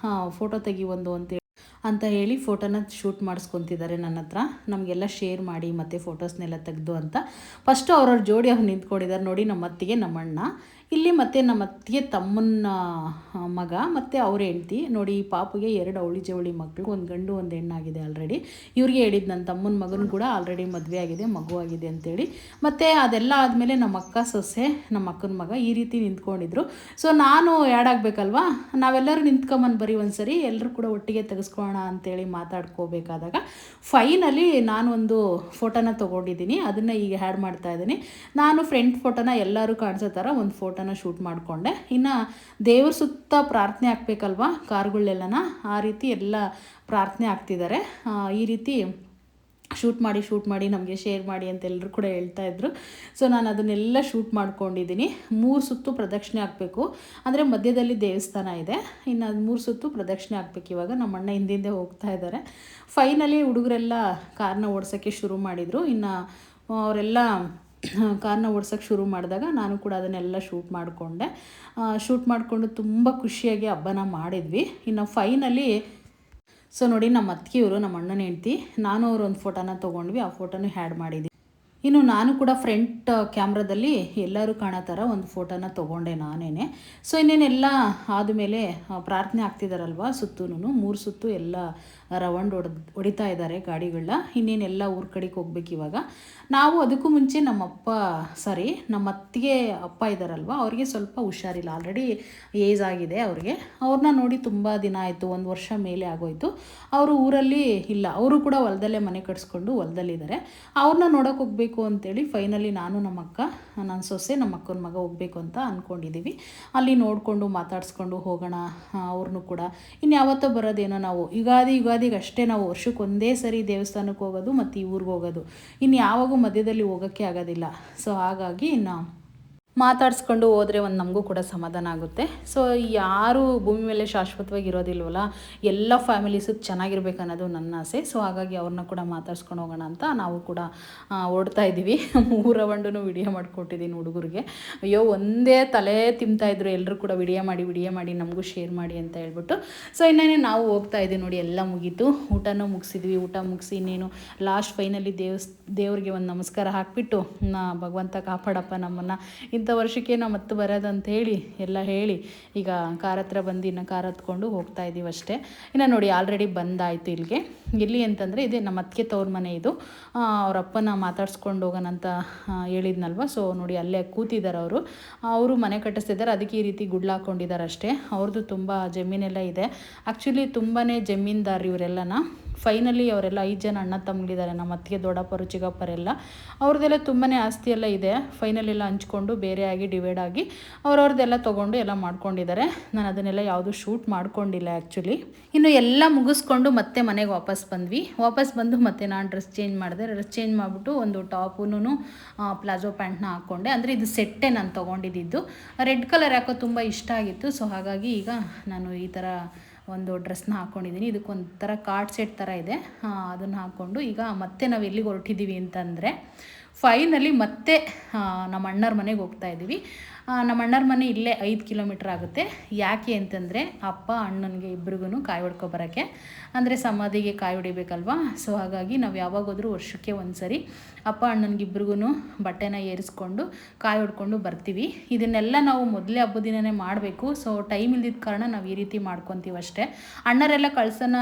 ಫೋಟೋ ತೆಗಿವೊಂದು ಅಂತ ಹೇಳಿ ಫೋಟೋನ ಶೂಟ್ ಮಾಡಿಸ್ಕೊತಿದ್ದಾರೆ ನನ್ನ ಹತ್ರ. ನಮಗೆಲ್ಲ ಶೇರ್ ಮಾಡಿ ಮತ್ತು ಫೋಟೋಸ್ನೆಲ್ಲ ತೆಗೆದು ಅಂತ. ಫಸ್ಟು ಅವ್ರವ್ರ ಜೋಡಿ ಅವ್ರು ನಿಂತ್ಕೊಂಡಿದ್ದಾರೆ ನೋಡಿ, ನಮ್ಮ ಅತ್ತಿಗೆ ನಮ್ಮ ಅಣ್ಣ ಇಲ್ಲಿ, ಮತ್ತು ನಮ್ಮ ಅತ್ತಿಗೆ ತಮ್ಮನ ಮಗ ಮತ್ತು ಅವ್ರ ಹೆಂಡ್ತಿ ನೋಡಿ. ಈ ಪಾಪುಗೆ 2 ಅವಳಿ ಜವಳಿ ಮಕ್ಕಳು, ಒಂದು ಗಂಡು ಒಂದು ಹೆಣ್ಣಾಗಿದೆ ಆಲ್ರೆಡಿ. ಇವ್ರಿಗೆ ಹೇಳಿದ್ದು ನನ್ನ ತಮ್ಮನ ಮಗನ ಕೂಡ ಆಲ್ರೆಡಿ ಮದುವೆ ಆಗಿದೆ, ಮಗು ಆಗಿದೆ ಅಂತೇಳಿ. ಮತ್ತು ಅದೆಲ್ಲ ಆದಮೇಲೆ ನಮ್ಮ ಅಕ್ಕ ಸೊಸೆ, ನಮ್ಮ ಅಕ್ಕನ ಮಗ ಈ ರೀತಿ ನಿಂತ್ಕೊಂಡಿದ್ರು. ಸೊ ನಾನು ಆ್ಯಡ್ ಆಗಬೇಕಲ್ವಾ, ನಾವೆಲ್ಲರೂ ನಿಂತ್ಕೊಂಬಂದು ಬರೀ ಒಂದು ಸರಿ ಎಲ್ಲರೂ ಕೂಡ ಒಟ್ಟಿಗೆ ತೆಗೆಸ್ಕೊಳ್ಳೋಣ ಅಂತೇಳಿ ಮಾತಾಡ್ಕೋಬೇಕಾದಾಗ ಫೈನಲಿ ನಾನು ಒಂದು ಫೋಟೋನ ತೊಗೊಂಡಿದ್ದೀನಿ. ಅದನ್ನು ಈಗ ಆ್ಯಡ್ ಮಾಡ್ತಾಯಿದ್ದೀನಿ. ನಾನು ಫ್ರಂಟ್ ಫೋಟೋನ ಎಲ್ಲರೂ ಕಾಣಿಸೋ ಥರ ಒಂದು ಫೋಟೋನ ಶೂಟ್ ಮಾಡಿಕೊಂಡೆ. ಇನ್ನು ದೇವ್ರ ಸುತ್ತ ಪ್ರಾರ್ಥನೆ ಹಾಕ್ಬೇಕಲ್ವ ಕಾರುಗಳೆಲ್ಲನ, ಆ ರೀತಿ ಎಲ್ಲ ಪ್ರಾರ್ಥನೆ ಆಗ್ತಿದ್ದಾರೆ. ಈ ರೀತಿ ಶೂಟ್ ಮಾಡಿ ನಮಗೆ ಶೇರ್ ಮಾಡಿ ಅಂತ ಎಲ್ಲರೂ ಕೂಡ ಹೇಳ್ತಾಯಿದ್ರು. ಸೊ ನಾನು ಅದನ್ನೆಲ್ಲ ಶೂಟ್ ಮಾಡ್ಕೊಂಡಿದ್ದೀನಿ. 3 ಸುತ್ತು ಪ್ರದಕ್ಷಿಣೆ ಹಾಕಬೇಕು. ಅಂದರೆ ಮಧ್ಯದಲ್ಲಿ ದೇವಸ್ಥಾನ ಇದೆ, ಇನ್ನು 3 ಸುತ್ತು ಪ್ರದಕ್ಷಿಣೆ ಹಾಕ್ಬೇಕು. ಇವಾಗ ನಮ್ಮ ಅಣ್ಣ ಹಿಂದೆ ಹೋಗ್ತಾ ಇದ್ದಾರೆ. ಫೈನಲಿ ಹುಡುಗರೆಲ್ಲ ಕಾರ್ನ ಓಡಿಸೋಕ್ಕೆ ಶುರು ಮಾಡಿದರು. ಇನ್ನು ಅವರೆಲ್ಲ ಕಾರ್ನ ಓಡ್ಸೋಕ್ಕೆ ಶುರು ಮಾಡಿದಾಗ ನಾನು ಕೂಡ ಅದನ್ನೆಲ್ಲ ಶೂಟ್ ಮಾಡಿಕೊಂಡು ತುಂಬ ಖುಷಿಯಾಗಿ ಹಬ್ಬನ ಮಾಡಿದ್ವಿ. ಇನ್ನು ಫೈನಲಿ ಸೊ ನೋಡಿ ನಮ್ಮ ಅತ್ತಿಗೆಯವರು, ನಮ್ಮ ಅಣ್ಣನ ಹೆಂಡ್ತಿ, ನಾನು ಅವರು ಒಂದು ಫೋಟೋನ ತೊಗೊಂಡ್ವಿ. ಆ ಫೋಟೋನ ಆ್ಯಡ್ ಮಾಡಿದ್ವಿ. ಇನ್ನು ನಾನು ಕೂಡ ಫ್ರಂಟ್ ಕ್ಯಾಮ್ರಾದಲ್ಲಿ ಎಲ್ಲರೂ ಕಾಣೋ ಥರ ಒಂದು ಫೋಟೋನ ತೊಗೊಂಡೆ ನಾನೇ. ಸೊ ಇನ್ನೇನೆಲ್ಲ ಆದಮೇಲೆ ಪ್ರಾರ್ಥನೆ ಆಗ್ತಿದ್ದಾರಲ್ವ ಸುತ್ತೂನು, 3 ಸುತ್ತು ಎಲ್ಲ ರೌಂಡ್ ಹೊಡಿತಾ ಇದ್ದಾರೆ ಗಾಡಿಗಳನ್ನ. ಇನ್ನೇನೆಲ್ಲ ಊರ ಕಡೆಗೆ ಹೋಗ್ಬೇಕು ಇವಾಗ. ನಾವು ಅದಕ್ಕೂ ಮುಂಚೆ ನಮ್ಮ ಅತ್ತಿಗೆ ಅಪ್ಪ ಇದ್ದಾರಲ್ವ, ಅವ್ರಿಗೆ ಸ್ವಲ್ಪ ಹುಷಾರಿಲ್ಲ, ಆಲ್ರೆಡಿ ಏಜ್ ಆಗಿದೆ ಅವ್ರಿಗೆ. ಅವ್ರನ್ನ ನೋಡಿ ತುಂಬ ದಿನ ಆಯಿತು, 1 ವರ್ಷ ಮೇಲೆ ಆಗೋಯ್ತು. ಅವರು ಊರಲ್ಲಿ ಇಲ್ಲ, ಅವರು ಕೂಡ ಹೊಲದಲ್ಲೇ ಮನೆ ಕಟ್ಸ್ಕೊಂಡು ಹೊಲದಲ್ಲಿದ್ದಾರೆ. ಅವ್ರನ್ನ ನೋಡೋಕೆ ಹೋಗ್ಬೇಕು ಅಂತೇಳಿ ಫೈನಲಿ ನಾನು, ನಮ್ಮ ಅಕ್ಕ, ನನ್ನ ಸೊಸೆ, ನಮ್ಮ ಅಕ್ಕನ ಮಗ ಹೋಗ್ಬೇಕು ಅಂತ ಅಂದ್ಕೊಂಡಿದ್ದೀವಿ. ಅಲ್ಲಿ ನೋಡಿಕೊಂಡು ಮಾತಾಡಿಸ್ಕೊಂಡು ಹೋಗೋಣ ಅವ್ರನ್ನೂ ಕೂಡ. ಇನ್ನು ಯಾವತ್ತೋ ಬರೋದೇನೋ, ನಾವು ಯುಗಾದಿಗೆ ಅಷ್ಟೇ ನಾವು ವರ್ಷಕ್ಕೆ ಒಂದೇ ಸರಿ ದೇವಸ್ಥಾನಕ್ಕೆ ಹೋಗೋದು ಮತ್ತು ಈ ಊರಿಗೆ ಹೋಗೋದು. ಇನ್ನು ಯಾವಾಗೂ ಮಧ್ಯದಲ್ಲಿ ಹೋಗೋಕ್ಕೆ ಆಗೋದಿಲ್ಲ. ಸೊ ಹಾಗಾಗಿ ಮಾತಾಡಿಸ್ಕೊಂಡು ಹೋದರೆ ಒಂದು ನಮಗೂ ಕೂಡ ಸಮಾಧಾನ ಆಗುತ್ತೆ. ಸೊ ಯಾರು ಭೂಮಿ ಮೇಲೆ ಶಾಶ್ವತವಾಗಿ ಇರೋದಿಲ್ವಲ್ಲ, ಎಲ್ಲ ಫ್ಯಾಮಿಲೀಸು ಚೆನ್ನಾಗಿರ್ಬೇಕು ಅನ್ನೋದು ನನ್ನ ಆಸೆ. ಸೊ ಹಾಗಾಗಿ ಅವ್ರನ್ನ ಕೂಡ ಮಾತಾಡ್ಸ್ಕೊಂಡು ಹೋಗೋಣ ಅಂತ ನಾವು ಕೂಡ ಓಡ್ತಾ ಇದ್ದೀವಿ. 3 ರೌಂಡೂ ವಿಡಿಯೋ ಮಾಡಿಕೊಟ್ಟಿದ್ದೀನಿ ಹುಡುಗರಿಗೆ. ಅಯ್ಯೋ ಒಂದೇ ತಲೆ ತಿಂತಾಯಿದ್ರು ಎಲ್ಲರೂ ಕೂಡ ವಿಡಿಯೋ ಮಾಡಿ ನಮಗೂ ಶೇರ್ ಮಾಡಿ ಅಂತ ಹೇಳ್ಬಿಟ್ಟು. ಸೊ ಇನ್ನೇನೆ ನಾವು ಹೋಗ್ತಾ ಇದ್ದೀವಿ ನೋಡಿ, ಎಲ್ಲ ಮುಗೀತು, ಊಟನೂ ಮುಗಿಸಿದ್ವಿ. ಊಟ ಮುಗಿಸಿ ಇನ್ನೇನು ಲಾಸ್ಟ್ ಫೈನಲಿ ದೇವ್ರಿಗೆ ಒಂದು ನಮಸ್ಕಾರ ಹಾಕಿಬಿಟ್ಟು, ಭಗವಂತ ಕಾಪಾಡಪ್ಪ ನಮ್ಮನ್ನು, ಇಂಥ ವರ್ಷಕ್ಕೆ ನಾವು ಮತ್ತೆ ಬರೋದಂತ ಎಲ್ಲ ಹೇಳಿ ಈಗ ಕಾರ್ ಹತ್ರ ಬಂದು ಇನ್ನು ಕಾರ್ ಹತ್ಕೊಂಡು ಹೋಗ್ತಾ ಇದ್ದೀವಿ ಅಷ್ಟೇ. ಇನ್ನು ನೋಡಿ ಆಲ್ರೆಡಿ ಬಂದಾಯಿತು ಇಲ್ಲಿಗೆ. ಎಲ್ಲಿ ಅಂತಂದರೆ ಇದೇ ನಮ್ಮ ಅತ್ತಿಗೆ ತವ್ರ ಮನೆ ಇದು. ಅವ್ರ ಅಪ್ಪನ ಮಾತಾಡ್ಸ್ಕೊಂಡು ಹೋಗೋಣ ಅಂತ ಹೇಳಿದ್ನಲ್ವ. ಸೊ ನೋಡಿ ಅಲ್ಲೇ ಕೂತಿದ್ದಾರೆ ಅವರು ಮನೆ ಕಟ್ಟಿಸ್ತಿದ್ದಾರೆ, ಅದಕ್ಕೆ ಈ ರೀತಿ ಗುಡ್ಲು ಹಾಕ್ಕೊಂಡಿದ್ದಾರೆ ಅಷ್ಟೇ. ಅವ್ರದ್ದು ತುಂಬ ಜಮೀನೆಲ್ಲ ಇದೆ. ಆ್ಯಕ್ಚುಲಿ ತುಂಬಾ ಜಮೀನ್ದಾರ್ ಇವರೆಲ್ಲನ. ಫೈನಲಿ ಅವರೆಲ್ಲ 5 ಜನ ಅಣ್ಣ ತಮ್ಮಗಳಿದ್ದಾರೆ, ನಮ್ಮ ಅತ್ತಿಗೆ ದೊಡ್ಡಪ್ಪರು ಚಿಕ್ಕಪ್ಪರೆಲ್ಲ. ಅವ್ರದ್ದೆಲ್ಲ ತುಂಬಾ ಆಸ್ತಿ ಎಲ್ಲ ಇದೆ. ಫೈನಲ್ ಎಲ್ಲ ಹಂಚ್ಕೊಂಡು ಬೇರೆ ಆಗಿ ಡಿವೈಡ್ ಆಗಿ ಅವ್ರವ್ರದ್ದೆಲ್ಲ ತೊಗೊಂಡು ಎಲ್ಲ ಮಾಡ್ಕೊಂಡಿದ್ದಾರೆ. ನಾನು ಅದನ್ನೆಲ್ಲ ಯಾವುದೂ ಶೂಟ್ ಮಾಡ್ಕೊಂಡಿಲ್ಲ ಆ್ಯಕ್ಚುಲಿ. ಇನ್ನು ಎಲ್ಲ ಮುಗಿಸ್ಕೊಂಡು ಮತ್ತೆ ಮನೆಗೆ ವಾಪಸ್ ಬಂದು ಮತ್ತೆ ನಾನು ಡ್ರೆಸ್ ಚೇಂಜ್ ಮಾಡಿದೆ. ಡ್ರೆಸ್ ಚೇಂಜ್ ಮಾಡಿಬಿಟ್ಟು ಒಂದು ಟಾಪುನು ಪ್ಲಾಜೋ ಪ್ಯಾಂಟ್ನ ಹಾಕ್ಕೊಂಡೆ. ಅಂದರೆ ಇದು ಸೆಟ್ಟೇ ನಾನು ತೊಗೊಂಡಿದ್ದು. ರೆಡ್ ಕಲರ್ ಯಾಕೋ ತುಂಬ ಇಷ್ಟ ಆಗಿತ್ತು. ಸೊ ಹಾಗಾಗಿ ಈಗ ನಾನು ಈ ಥರ ಒಂದು ಡ್ರೆಸ್ನ ಹಾಕ್ಕೊಂಡಿದ್ದೀನಿ. ಇದಕ್ಕೊಂಥರ ಕಾರ್ಡ್ ಸೆಟ್ ಥರ ಇದೆ. ಅದನ್ನು ಹಾಕ್ಕೊಂಡು ಈಗ ಮತ್ತೆ ನಾವು ಎಲ್ಲಿಗೆ ಹೊರಟಿದ್ದೀವಿ ಅಂತಂದರೆ ಫೈನಲಿ ಮತ್ತೆ ನಮ್ಮ ಅಣ್ಣರ ಮನೆಗೆ ಹೋಗ್ತಾ ಇದ್ದೀವಿ. ನಮ್ಮ ಅಣ್ಣರ ಮನೆ ಇಲ್ಲೇ 5 ಕಿಲೋಮೀಟ್ರ್ ಆಗುತ್ತೆ. ಯಾಕೆ ಅಂತಂದರೆ ಅಪ್ಪ ಅಣ್ಣನಿಗೆ ಇಬ್ರಿಗೂ ಕಾಯಿ ಹೊಡ್ಕೊಬರೋಕ್ಕೆ, ಅಂದರೆ ಸಮಾಧಿಗೆ ಕಾಯಿ ಹೊಡಿಬೇಕಲ್ವಾ. ಸೊ ಹಾಗಾಗಿ ನಾವು ಯಾವಾಗೋದ್ರೂ ವರ್ಷಕ್ಕೆ ಒಂದು ಸರಿ ಅಪ್ಪ ಅಣ್ಣನಿಗೆ ಇಬ್ರಿಗೂ ಬಟ್ಟೆನ ಏರಿಸ್ಕೊಂಡು ಕಾಯಿ ಹೊಡ್ಕೊಂಡು ಬರ್ತೀವಿ. ಇದನ್ನೆಲ್ಲ ನಾವು ಮೊದಲೇ ಹಬ್ಬದ ದಿನವೇ ಮಾಡಬೇಕು. ಸೊ ಟೈಮ್ ಇಲ್ದಿದ್ದ ಕಾರಣ ನಾವು ಈ ರೀತಿ ಮಾಡ್ಕೊತೀವಿ ಅಷ್ಟೇ. ಅಣ್ಣರೆಲ್ಲ ಕಳಸನ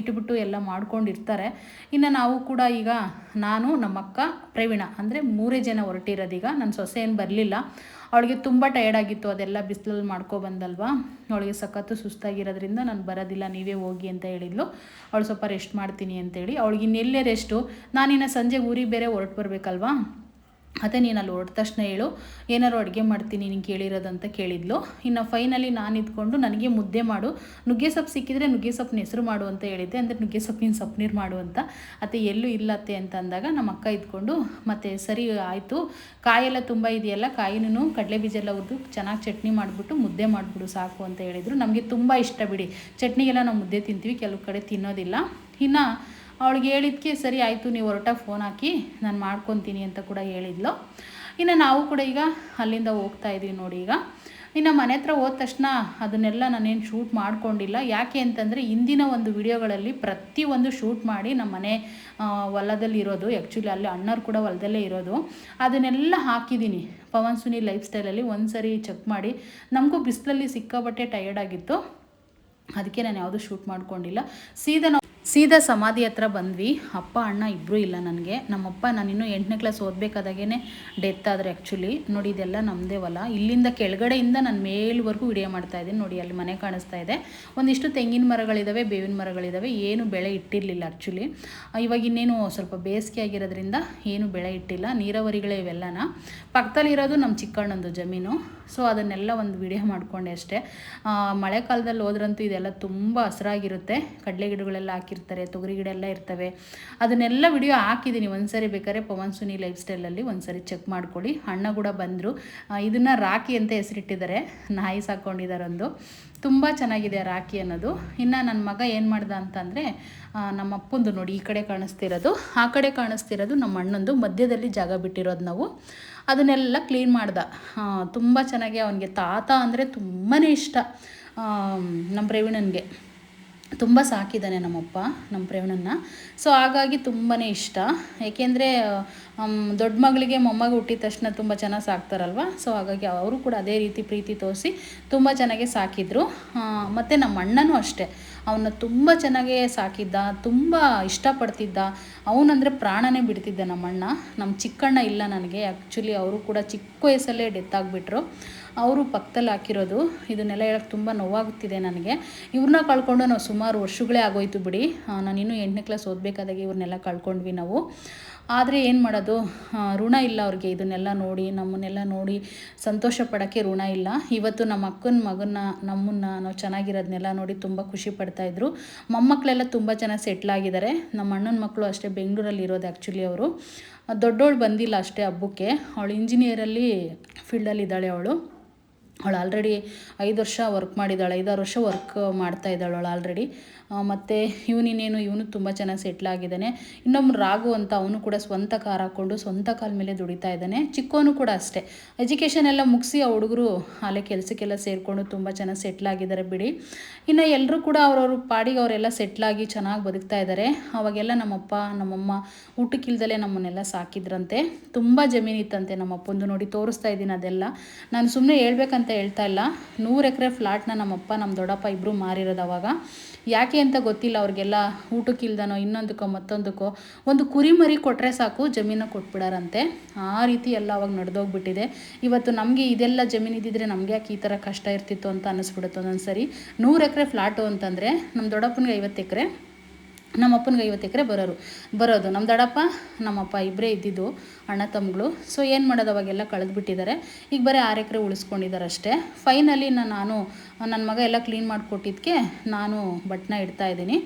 ಇಟ್ಬಿಟ್ಟು ಎಲ್ಲ ಮಾಡ್ಕೊಂಡಿರ್ತಾರೆ. ಇನ್ನು ನಾವು ಕೂಡ ಈಗ ನಾನು ನಮ್ಮಕ್ಕ ಪ್ರವೀಣ ಅಂದರೆ 3 ಜನ ಹೊರಟಿರೋದೀಗ. ನನ್ನ ಸೊಸೆ ಏನು ಬರಲಿಲ್ಲ, ಅವಳಿಗೆ ತುಂಬ ಟಯರ್ಡ್ ಆಗಿತ್ತು, ಅದೆಲ್ಲ ಬಿಸಿಲಲ್ಲಿ ಮಾಡ್ಕೊಬಂದಲ್ವಾ. ಅವಳಿಗೆ ಸಖತ್ತು ಸುಸ್ತಾಗಿರೋದ್ರಿಂದ ನಾನು ಬರೋದಿಲ್ಲ, ನೀವೇ ಹೋಗಿ ಅಂತ ಹೇಳಿದ್ಲು. ಅವಳು ಸ್ವಲ್ಪ ರೆಸ್ಟ್ ಮಾಡ್ತೀನಿ ಅಂತೇಳಿ. ಅವಳಿಗೆ ಇನ್ನೆಲ್ಲೇ ರೆಸ್ಟು, ನಾನಿನ್ನು ಸಂಜೆ ಊರಿಗೆ ಬೇರೆ ಹೊರಟು ಬರಬೇಕಲ್ವಾ. ಅದೇ ನೀನು ಅಲ್ಲಿ ಹೊರಟ ತಕ್ಷಣ ಹೇಳು, ಏನಾರು ಅಡುಗೆ ಮಾಡ್ತೀನಿ ನೀನು ಕೇಳಿರೋದಂತ ಕೇಳಿದ್ಲು. ಇನ್ನು ಫೈನಲಿ ನಾನು ಇದ್ಕೊಂಡು ನನಗೆ ಮುದ್ದೆ ಮಾಡು, ನುಗ್ಗೆ ಸೊಪ್ಪು ಸಿಕ್ಕಿದ್ರೆ ನುಗ್ಗೆ ಸೊಪ್ಪು ಹೆಸರು ಮಾಡು ಅಂತ ಹೇಳಿದ್ದೆ. ಅಂದರೆ ನುಗ್ಗೆ ಸೊಪ್ಪಿನ ಸೊಪ್ಪು ನೀರು ಮಾಡು ಅಂತ. ಅತ್ತೆ ಎಲ್ಲೂ ಇಲ್ಲತ್ತೆ ಅಂತ ಅಂದಾಗ ನಮ್ಮ ಅಕ್ಕ ಇದ್ಕೊಂಡು ಮತ್ತೆ ಸರಿ ಆಯಿತು, ಕಾಯೆಲ್ಲ ತುಂಬ ಇದೆಯಲ್ಲ, ಕಾಯಿನೂ ಕಡಲೆ ಬೀಜ ಎಲ್ಲ ಹುರಿದು ಚೆನ್ನಾಗಿ ಚಟ್ನಿ ಮಾಡಿಬಿಟ್ಟು ಮುದ್ದೆ ಮಾಡಿಬಿಡು ಸಾಕು ಅಂತ ಹೇಳಿದರು. ನಮಗೆ ತುಂಬ ಇಷ್ಟ ಬಿಡಿ ಚಟ್ನಿಗೆಲ್ಲ ನಾವು ಮುದ್ದೆ ತಿಂತೀವಿ, ಕೆಲವು ಕಡೆ ತಿನ್ನೋದಿಲ್ಲ. ಇನ್ನು ಅವಳಿಗೆ ಹೇಳಿದ್ದಕ್ಕೆ ಸರಿ ಆಯಿತು ನೀವು ಹೊರಟಾಗ ಫೋನ್ ಹಾಕಿ ನಾನು ಮಾಡ್ಕೊತೀನಿ ಅಂತ ಕೂಡ ಹೇಳಿದ್ಲು. ಇನ್ನು ನಾವು ಕೂಡ ಈಗ ಅಲ್ಲಿಂದ ಹೋಗ್ತಾ ಇದ್ದೀವಿ ನೋಡಿ. ಈಗ ಇನ್ನು ಮನೆ ಹತ್ರ ಹೋದ ತಕ್ಷಣ ಅದನ್ನೆಲ್ಲ ನಾನೇನು ಶೂಟ್ ಮಾಡ್ಕೊಂಡಿಲ್ಲ. ಯಾಕೆ ಅಂತಂದರೆ ಇಂದಿನ ಒಂದು ವಿಡಿಯೋಗಳಲ್ಲಿ ಪ್ರತಿಯೊಂದು ಶೂಟ್ ಮಾಡಿ ನಮ್ಮ ಮನೆ ಹೊಲದಲ್ಲಿ ಇರೋದು. ಆ್ಯಕ್ಚುಲಿ ಅಲ್ಲಿ ಅಣ್ಣರು ಕೂಡ ಹೊಲದಲ್ಲೇ ಇರೋದು. ಅದನ್ನೆಲ್ಲ ಹಾಕಿದ್ದೀನಿ ಪವನ್ ಸುನೀಲ್ ಲೈಫ್ ಸ್ಟೈಲಲ್ಲಿ. ಒಂದು ಸರಿ ಚೆಕ್ ಮಾಡಿ. ನಮಗೂ ಬಿಸಿಲಲ್ಲಿ ಸಿಕ್ಕಾಬಟ್ಟೆ ಟಯರ್ಡ್ ಆಗಿತ್ತು, ಅದಕ್ಕೆ ನಾನು ಯಾವುದೂ ಶೂಟ್ ಮಾಡ್ಕೊಂಡಿಲ್ಲ. ಸೀದಾ ಸಮಾಧಿ ಹತ್ರ ಬಂದ್ವಿ. ಅಪ್ಪ ಅಣ್ಣ ಇಬ್ಬರೂ ಇಲ್ಲ ನನಗೆ. ನಮ್ಮಪ್ಪ ನಾನಿನ್ನೂ 8ನೇ ಕ್ಲಾಸ್ ಓದಬೇಕಾದಾಗೇ ಡೆತ್ ಆದರೆ. ಆ್ಯಕ್ಚುಲಿ ನೋಡಿ ಇದೆಲ್ಲ ನಮ್ಮದೇ ಹೊಲ. ಇಲ್ಲಿಂದ ಕೆಳಗಡೆಯಿಂದ ನಾನು ಮೇಲ್ವರೆಗೂ ವಿಡಿಯೋ ಮಾಡ್ತಾಯಿದ್ದೀನಿ ನೋಡಿ. ಅಲ್ಲಿ ಮನೆ ಕಾಣಿಸ್ತಾ ಇದೆ. ಒಂದಿಷ್ಟು ತೆಂಗಿನ ಮರಗಳಿದ್ದಾವೆ, ಬೇವಿನ ಮರಗಳಿದ್ದಾವೆ. ಏನು ಬೆಳೆ ಇಟ್ಟಿರಲಿಲ್ಲ ಆ್ಯಕ್ಚುಲಿ. ಇವಾಗ ಇನ್ನೇನು ಸ್ವಲ್ಪ ಬೇಸಿಗೆ ಆಗಿರೋದ್ರಿಂದ ಏನು ಬೆಳೆ ಇಟ್ಟಿಲ್ಲ. ನೀರಾವರಿಗಳೇ ಇವೆಲ್ಲನ. ಪಕ್ಕದಲ್ಲಿರೋದು ನಮ್ಮ ಚಿಕ್ಕಣ್ಣಂದು ಜಮೀನು. ಸೊ ಅದನ್ನೆಲ್ಲ ಒಂದು ವಿಡಿಯೋ ಮಾಡಿಕೊಂಡೆ ಅಷ್ಟೇ. ಮಳೆಗಾಲದಲ್ಲಿ ಹೋದ್ರಂತೂ ಇದೆಲ್ಲ ತುಂಬ ಹಸಿರಾಗಿರುತ್ತೆ. ಕಡಲೆ ಗಿಡಗಳೆಲ್ಲ ಹಾಕಿರ್ತಾರೆ, ತೊಗರಿ ಗಿಡ ಎಲ್ಲ ಇರ್ತವೆ. ಅದನ್ನೆಲ್ಲ ವಿಡಿಯೋ ಹಾಕಿದ್ದೀನಿ. ಒಂದ್ಸರಿ ಬೇಕಾದ್ರೆ ಪವನ್ ಸುನಿ ಲೈಫ್ ಸ್ಟೈಲಲ್ಲಿ ಒಂದ್ಸರಿ ಚೆಕ್ ಮಾಡ್ಕೊಳ್ಳಿ. ಅಣ್ಣ ಕೂಡ ಬಂದರು. ಇದನ್ನು ರಾಖಿ ಅಂತ ಹೆಸರಿಟ್ಟಿದ್ದಾರೆ, ನಾಯಿ ಸಾಕೊಂಡಿದ್ದಾರೆ ಒಂದು. ತುಂಬ ಚೆನ್ನಾಗಿದೆ ರಾಖಿ ಅನ್ನೋದು. ಇನ್ನು ನನ್ನ ಮಗ ಏನು ಮಾಡ್ದ ಅಂತಂದರೆ ನಮ್ಮ ಅಪ್ಪಂದು ನೋಡಿ ಈ ಕಡೆ ಕಾಣಿಸ್ತಿರೋದು, ಆ ಕಡೆ ಕಾಣಿಸ್ತಿರೋದು ನಮ್ಮ ಅಣ್ಣಂದು. ಮಧ್ಯದಲ್ಲಿ ಜಾಗ ಬಿಟ್ಟಿರೋದು ನಾವು. ಅದನ್ನೆಲ್ಲ ಕ್ಲೀನ್ ಮಾಡ್ದ. ತುಂಬ ಚೆನ್ನಾಗಿ ಅವನಿಗೆ ತಾತ ಅಂದರೆ ತುಂಬಾ ಇಷ್ಟ. ನಮ್ಮ ಪ್ರವೀಣನಿಗೆ ತುಂಬ ಸಾಕಿದ್ದಾನೆ ನಮ್ಮಪ್ಪ ನಮ್ಮ ಪ್ರವೀಣನ್ನ. ಸೊ ಹಾಗಾಗಿ ತುಂಬಾ ಇಷ್ಟ. ಏಕೆಂದರೆ ದೊಡ್ಡ ಮಗಳಿಗೆ ಮೊಮ್ಮಗ ಹುಟ್ಟಿದ ತಕ್ಷಣ ತುಂಬ ಚೆನ್ನಾಗಿ ಸಾಕ್ತಾರಲ್ವ. ಸೊ ಹಾಗಾಗಿ ಅವರು ಕೂಡ ಅದೇ ರೀತಿ ಪ್ರೀತಿ ತೋರಿಸಿ ತುಂಬ ಚೆನ್ನಾಗಿ ಸಾಕಿದ್ರು. ಮತ್ತು ನಮ್ಮ ಅಣ್ಣನೂ ಅಷ್ಟೇ, ಅವನ್ನ ತುಂಬ ಚೆನ್ನಾಗೇ ಸಾಕಿದ್ದ, ತುಂಬ ಇಷ್ಟಪಡ್ತಿದ್ದ. ಅವನಂದರೆ ಪ್ರಾಣನೇ ಬಿಡ್ತಿದ್ದ ನಮ್ಮ ಅಣ್ಣ. ನಮ್ಮ ಚಿಕ್ಕಣ್ಣ ಇಲ್ಲ ನನಗೆ. ಆ್ಯಕ್ಚುಲಿ ಅವರು ಕೂಡ ಚಿಕ್ಕ ವಯಸ್ಸಲ್ಲೇ ಡೆತ್ ಆಗಿಬಿಟ್ರು. ಅವರು ಪಕ್ಕದಲ್ಲಿ ಹಾಕಿರೋದು. ಇದನ್ನೆಲ್ಲ ಹೇಳೋಕ್ಕೆ ತುಂಬ ನೋವಾಗುತ್ತಿದೆ ನನಗೆ. ಇವ್ರನ್ನ ಕಳ್ಕೊಂಡು ನಾವು ಸುಮಾರು ವರ್ಷಗಳೇ ಆಗೋಯ್ತು ಬಿಡಿ. ನಾನಿನ್ನೂ 8ನೇ ಕ್ಲಾಸ್ ಓದಬೇಕಾದಾಗ ಇವ್ರನ್ನೆಲ್ಲ ಕಳ್ಕೊಂಡ್ವಿ ನಾವು. ಆದರೆ ಏನು ಮಾಡೋದು, ಋಣ ಇಲ್ಲ ಅವ್ರಿಗೆ. ಇದನ್ನೆಲ್ಲ ನೋಡಿ ನಮ್ಮನ್ನೆಲ್ಲ ನೋಡಿ ಸಂತೋಷ ಪಡೋಕ್ಕೆ ಋಣ ಇಲ್ಲ. ಇವತ್ತು ನಮ್ಮ ಅಕ್ಕನ ಮಗನ್ನ ನಮ್ಮನ್ನು ನಾವು ಚೆನ್ನಾಗಿರೋದನ್ನೆಲ್ಲ ನೋಡಿ ತುಂಬ ಖುಷಿ ಪಡ್ತಾಯಿದ್ರು. ಮೊಮ್ಮಕ್ಕಳೆಲ್ಲ ತುಂಬ ಚೆನ್ನಾಗಿ ಸೆಟ್ಲಾಗಿದ್ದಾರೆ. ನಮ್ಮ ಅಣ್ಣನ ಮಕ್ಕಳು ಅಷ್ಟೇ ಬೆಂಗಳೂರಲ್ಲಿ ಇರೋದು ಆ್ಯಕ್ಚುಲಿ. ಅವರು ದೊಡ್ಡವಳು ಬಂದಿಲ್ಲ ಅಷ್ಟೇ ಹಬ್ಬಕ್ಕೆ. ಅವಳು ಇಂಜಿನಿಯರಲ್ಲಿ ಫೀಲ್ಡಲ್ಲಿ ಇದ್ದಾಳೆ. ಅವಳು ಆಲ್ರೆಡಿ 5 ವರ್ಷ ವರ್ಕ್ ಮಾಡಿದ್ದಾಳೆ, 5-6 ವರ್ಷ ವರ್ಕ್ ಮಾಡ್ತಾಯಿದ್ದಾಳೆ ಅವಳು ಆಲ್ರೆಡಿ. ಮತ್ತು ಇವನು ತುಂಬ ಚೆನ್ನಾಗಿ ಸೆಟ್ಲಾಗಿದ್ದಾನೆ. ಇನ್ನೊಬ್ಬನು ರಾಘು ಅಂತ, ಅವನು ಕೂಡ ಸ್ವಂತ ಕಾರ್ ಹಾಕ್ಕೊಂಡು ಸ್ವಂತ ಕಾಲ ಮೇಲೆ ದುಡಿತಾ ಇದ್ದಾನೆ. ಚಿಕ್ಕವನು ಕೂಡ ಅಷ್ಟೇ, ಎಜುಕೇಷನ್ ಎಲ್ಲ ಮುಗಿಸಿ ಆ ಹುಡುಗರು ಅಲ್ಲೇ ಕೆಲಸಕ್ಕೆಲ್ಲ ಸೇರಿಕೊಂಡು ತುಂಬ ಚೆನ್ನಾಗಿ ಸೆಟ್ಲಾಗಿದ್ದಾರೆ ಬಿಡಿ. ಇನ್ನು ಎಲ್ಲರೂ ಕೂಡ ಅವ್ರವ್ರ ಪಾಡಿಗೆ ಅವರೆಲ್ಲ ಸೆಟ್ಲಾಗಿ ಚೆನ್ನಾಗಿ ಬದುಕ್ತಾ ಇದ್ದಾರೆ. ಅವಾಗೆಲ್ಲ ನಮ್ಮಪ್ಪ ನಮ್ಮಮ್ಮ ಊಟಕ್ಕಿಲ್ದಲೇ ನಮ್ಮನ್ನೆಲ್ಲ ಸಾಕಿದ್ರಂತೆ. ತುಂಬ ಜಮೀನಿತ್ತಂತೆ ನಮ್ಮಪ್ಪಂದು. ನೋಡಿ ತೋರಿಸ್ತಾ ಇದ್ದೀನಿ ಅದೆಲ್ಲ. ನಾನು ಸುಮ್ಮನೆ ಹೇಳ್ಬೇಕಂತ ಹೇಳ್ತಾ ಇಲ್ಲ. 100 ಎಕರೆ ಫ್ಲಾಟ್ನ ನಮ್ಮಪ್ಪ ನಮ್ಮ ದೊಡ್ಡಪ್ಪ ಇಬ್ಬರು ಮಾರಿರೋದು ಅವಾಗ. ಯಾಕೆ ಅಂತ ಗೊತ್ತಿಲ್ಲ ಅವ್ರಿಗೆಲ್ಲ. ಊಟಕ್ಕಿಲ್ದನೋ ಇನ್ನೊಂದಕ್ಕೋ ಮತ್ತೊಂದಕ್ಕೋ ಒಂದು ಕುರಿಮರಿ ಕೊಟ್ಟರೆ ಸಾಕು ಜಮೀನ ಕೊಟ್ಬಿಡಾರಂತೆ. ಆ ರೀತಿ ಎಲ್ಲ ಅವಾಗ ನಡೆದೋಗ್ಬಿಟ್ಟಿದೆ. ಇವತ್ತು ನಮಗೆ ಇದೆಲ್ಲ ಜಮೀನು ಇದ್ದಿದ್ರೆ ನಮಗೆ ಯಾಕೆ ಈ ಥರ ಕಷ್ಟ ಇರ್ತಿತ್ತು ಅಂತ ಅನ್ನಿಸ್ಬಿಡುತ್ತೆ ಒಂದೊಂದು ಸರಿ. 100 ಎಕರೆ ಫ್ಲಾಟು ಅಂತಂದರೆ ನಮ್ಮ ದೊಡ್ಡಪ್ಪನಿಗೆ 50 ಎಕರೆ, ನಮ್ಮ ಅಪ್ಪನಿಗೆ 50 ಎಕರೆ ಬರೋದು. ನಮ್ಮ ದೊಡ್ಡಪ್ಪ ನಮ್ಮಪ್ಪ ಇಬ್ಬರೇ ಇದ್ದಿದ್ದು ಅಣ್ಣ ತಮ್ಮಗಳು. ಸೊ ಏನು ಮಾಡೋದು, ಅವಾಗೆಲ್ಲ ಕಳೆದುಬಿಟ್ಟಿದ್ದಾರೆ. ಈಗ ಬರೀ 6 ಎಕರೆ ಉಳಿಸ್ಕೊಂಡಿದ್ದಾರೆ ಅಷ್ಟೇ. ಫೈನಲಿ ನಾನು ನನ್ನ ಮಗ ಎಲ್ಲ ಕ್ಲೀನ್ ಮಾಡಿಕೊಟ್ಟಿದ್ದಕ್ಕೆ ನಾನು ಬಟ್ಟೆನ ಇಡ್ತಾಯಿದ್ದೀನಿ.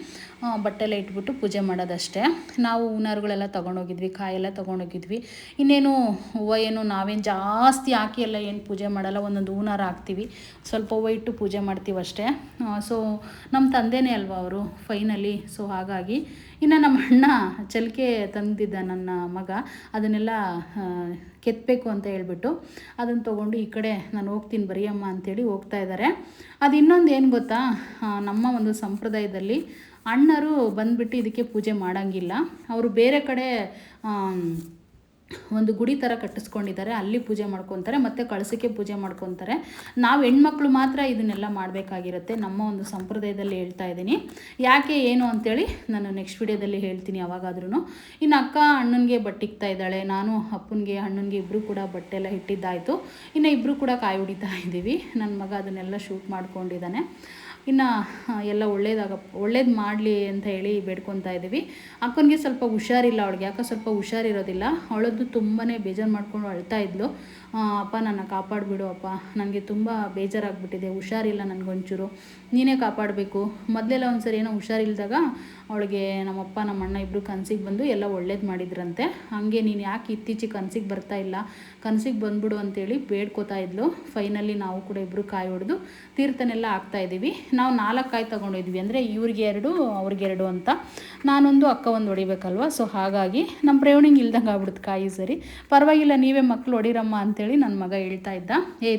ಬಟ್ಟೆ ಎಲ್ಲ ಇಟ್ಬಿಟ್ಟು ಪೂಜೆ ಮಾಡೋದಷ್ಟೇ. ನಾವು ಹೂನಾರುಗಳೆಲ್ಲ ತೊಗೊಂಡೋಗಿದ್ವಿ, ಕಾಯೆಲ್ಲ ತೊಗೊಂಡೋಗಿದ್ವಿ. ಇನ್ನೇನು ಹೂವು ಏನು ನಾವೇನು ಜಾಸ್ತಿ ಹಾಕಿ ಎಲ್ಲ ಏನು ಪೂಜೆ ಮಾಡಲ್ಲ. ಒಂದೊಂದು ಹೂನಾರು ಹಾಕ್ತೀವಿ, ಸ್ವಲ್ಪ ಹೂವು ಇಟ್ಟು ಪೂಜೆ ಮಾಡ್ತೀವಿ ಅಷ್ಟೇ. ಸೊ ನಮ್ಮ ತಂದೆನೇ ಅಲ್ವಾ ಅವರು ಫೈನಲಿ. ಸೊ ಹಾಗಾಗಿ ಇನ್ನು ನಮ್ಮ ಅಣ್ಣ ಚಲಿಕೆ ತಂದಿದ್ದ ನನ್ನ ಮಗ, ಅದನ್ನೆಲ್ಲ ಕೆತ್ತಬೇಕು ಅಂತ ಹೇಳ್ಬಿಟ್ಟು ಅದನ್ನು ತೊಗೊಂಡು ಈ ಕಡೆ ನಾನು ಹೋಗ್ತೀನಿ ಬರೀಯಮ್ಮ ಅಂಥೇಳಿ ಹೋಗ್ತಾ ಇದ್ದಾರೆ. ಅದು ಇನ್ನೊಂದು ಏನು ಗೊತ್ತಾ, ನಮ್ಮ ಒಂದು ಸಂಪ್ರದಾಯದಲ್ಲಿ ಅಣ್ಣರು ಬಂದುಬಿಟ್ಟು ಇದಕ್ಕೆ ಪೂಜೆ ಮಾಡೋಂಗಿಲ್ಲ. ಅವರು ಬೇರೆ ಕಡೆ ಒಂದು ಗುಡಿ ಥರ ಕಟ್ಟಿಸ್ಕೊಂಡಿದ್ದಾರೆ, ಅಲ್ಲಿ ಪೂಜೆ ಮಾಡ್ಕೊತಾರೆ, ಮತ್ತು ಕಳಸಕ್ಕೆ ಪೂಜೆ ಮಾಡ್ಕೊತಾರೆ. ನಾವು ಹೆಣ್ಮಕ್ಳು ಮಾತ್ರ ಇದನ್ನೆಲ್ಲ ಮಾಡಬೇಕಾಗಿರುತ್ತೆ. ನಮ್ಮ ಒಂದು ಸಂಪ್ರದಾಯದಲ್ಲಿ ಹೇಳ್ತಾ ಇದ್ದೀನಿ. ಯಾಕೆ ಏನು ಅಂಥೇಳಿ ನಾನು ನೆಕ್ಸ್ಟ್ ವಿಡಿಯೋದಲ್ಲಿ ಹೇಳ್ತೀನಿ ಯಾವಾಗಾದ್ರೂ. ಇನ್ನು ಅಕ್ಕ ಅಣ್ಣನಿಗೆ ಬಟ್ಟಿಕ್ತಾ ಇದ್ದಾಳೆ. ನಾನು ಅಪ್ಪನಿಗೆ ಅಣ್ಣನಿಗೆ ಇಬ್ಬರು ಕೂಡ ಬಟ್ಟೆ ಎಲ್ಲ ಇಟ್ಟಿದ್ದಾಯಿತು. ಇನ್ನು ಇಬ್ಬರು ಕೂಡ ಕಾಯಿ ಹೊಡಿತಾ ಇದ್ದೀವಿ. ನನ್ನ ಮಗ ಅದನ್ನೆಲ್ಲ ಶೂಟ್ ಮಾಡ್ಕೊಂಡಿದ್ದಾನೆ. ಇನ್ನು ಎಲ್ಲ ಒಳ್ಳೇದು ಮಾಡಲಿ ಅಂತ ಹೇಳಿ ಬೇಡ್ಕೊತಾ ಇದ್ದೀವಿ. ಅಕ್ಕನಿಗೆ ಸ್ವಲ್ಪ ಹುಷಾರಿಲ್ಲ, ಅವಳಿಗೆ ಯಾಕೆ ಸ್ವಲ್ಪ ಹುಷಾರಿರೋದಿಲ್ಲ. ಅವಳದ್ದು ತುಂಬಾ ಬೇಜಾರು ಮಾಡ್ಕೊಂಡು ಅಳ್ತಾ ಇದ್ಲು. ಅಪ್ಪ ನನ್ನ ಕಾಪಾಡಿಬಿಡು ಅಪ್ಪ, ನನಗೆ ತುಂಬ ಬೇಜಾರಾಗ್ಬಿಟ್ಟಿದೆ, ಹುಷಾರಿಲ್ಲ ನನಗೊಂಚೂರು, ನೀನೇ ಕಾಪಾಡಬೇಕು. ಮೊದಲೆಲ್ಲ ಒಂದು ಸರಿ ಏನೋ ಹುಷಾರಿಲ್ದಾಗ ಅವಳಿಗೆ ನಮ್ಮಪ್ಪ ನಮ್ಮ ಅಣ್ಣ ಇಬ್ಬರು ಕನಸಿಗೆ ಬಂದು ಎಲ್ಲ ಒಳ್ಳೇದು ಮಾಡಿದ್ರಂತೆ. ಹಾಗೆ ನೀನು ಯಾಕೆ ಇತ್ತೀಚೆಗೆ ಕನಸಿಗೆ ಬರ್ತಾ ಇಲ್ಲ, ಕನಸಿಗೆ ಬಂದ್ಬಿಡು ಅಂತೇಳಿ ಬೇಡ್ಕೋತಾ ಇದ್ಲು. ಫೈನಲಿ ನಾವು ಕೂಡ ಇಬ್ಬರು ಕಾಯಿ ಹೊಡೆದು ತೀರ್ಥನೆಲ್ಲ ಹಾಕ್ತಾಯಿದ್ದೀವಿ. ನಾವು 4 ಕಾಯಿ ತೊಗೊಂಡಿದ್ವಿ, ಅಂದರೆ ಇವ್ರಿಗೆ 2 ಅವ್ರಿಗೆ 2 ಅಂತ. ನಾನೊಂದು ಅಕ್ಕ ಒಂದು ಹೊಡಿಬೇಕಲ್ವ. ಸೊ ಹಾಗಾಗಿ ನಮ್ಮ ಪ್ರೇವಣಿಗೆ ಇಲ್ದಂಗೆ ಆಗ್ಬಿಡುತ್ತೆ ಕಾಯಿ. ಸರಿ ಪರವಾಗಿಲ್ಲ, ನೀವೇ ಮಕ್ಕಳು ಹೊಡಿರಮ್ಮ ಅಂತೇಳಿ ನನ್ನ ಮಗ ಹೇಳ್ತಾ ಇದ್ದ.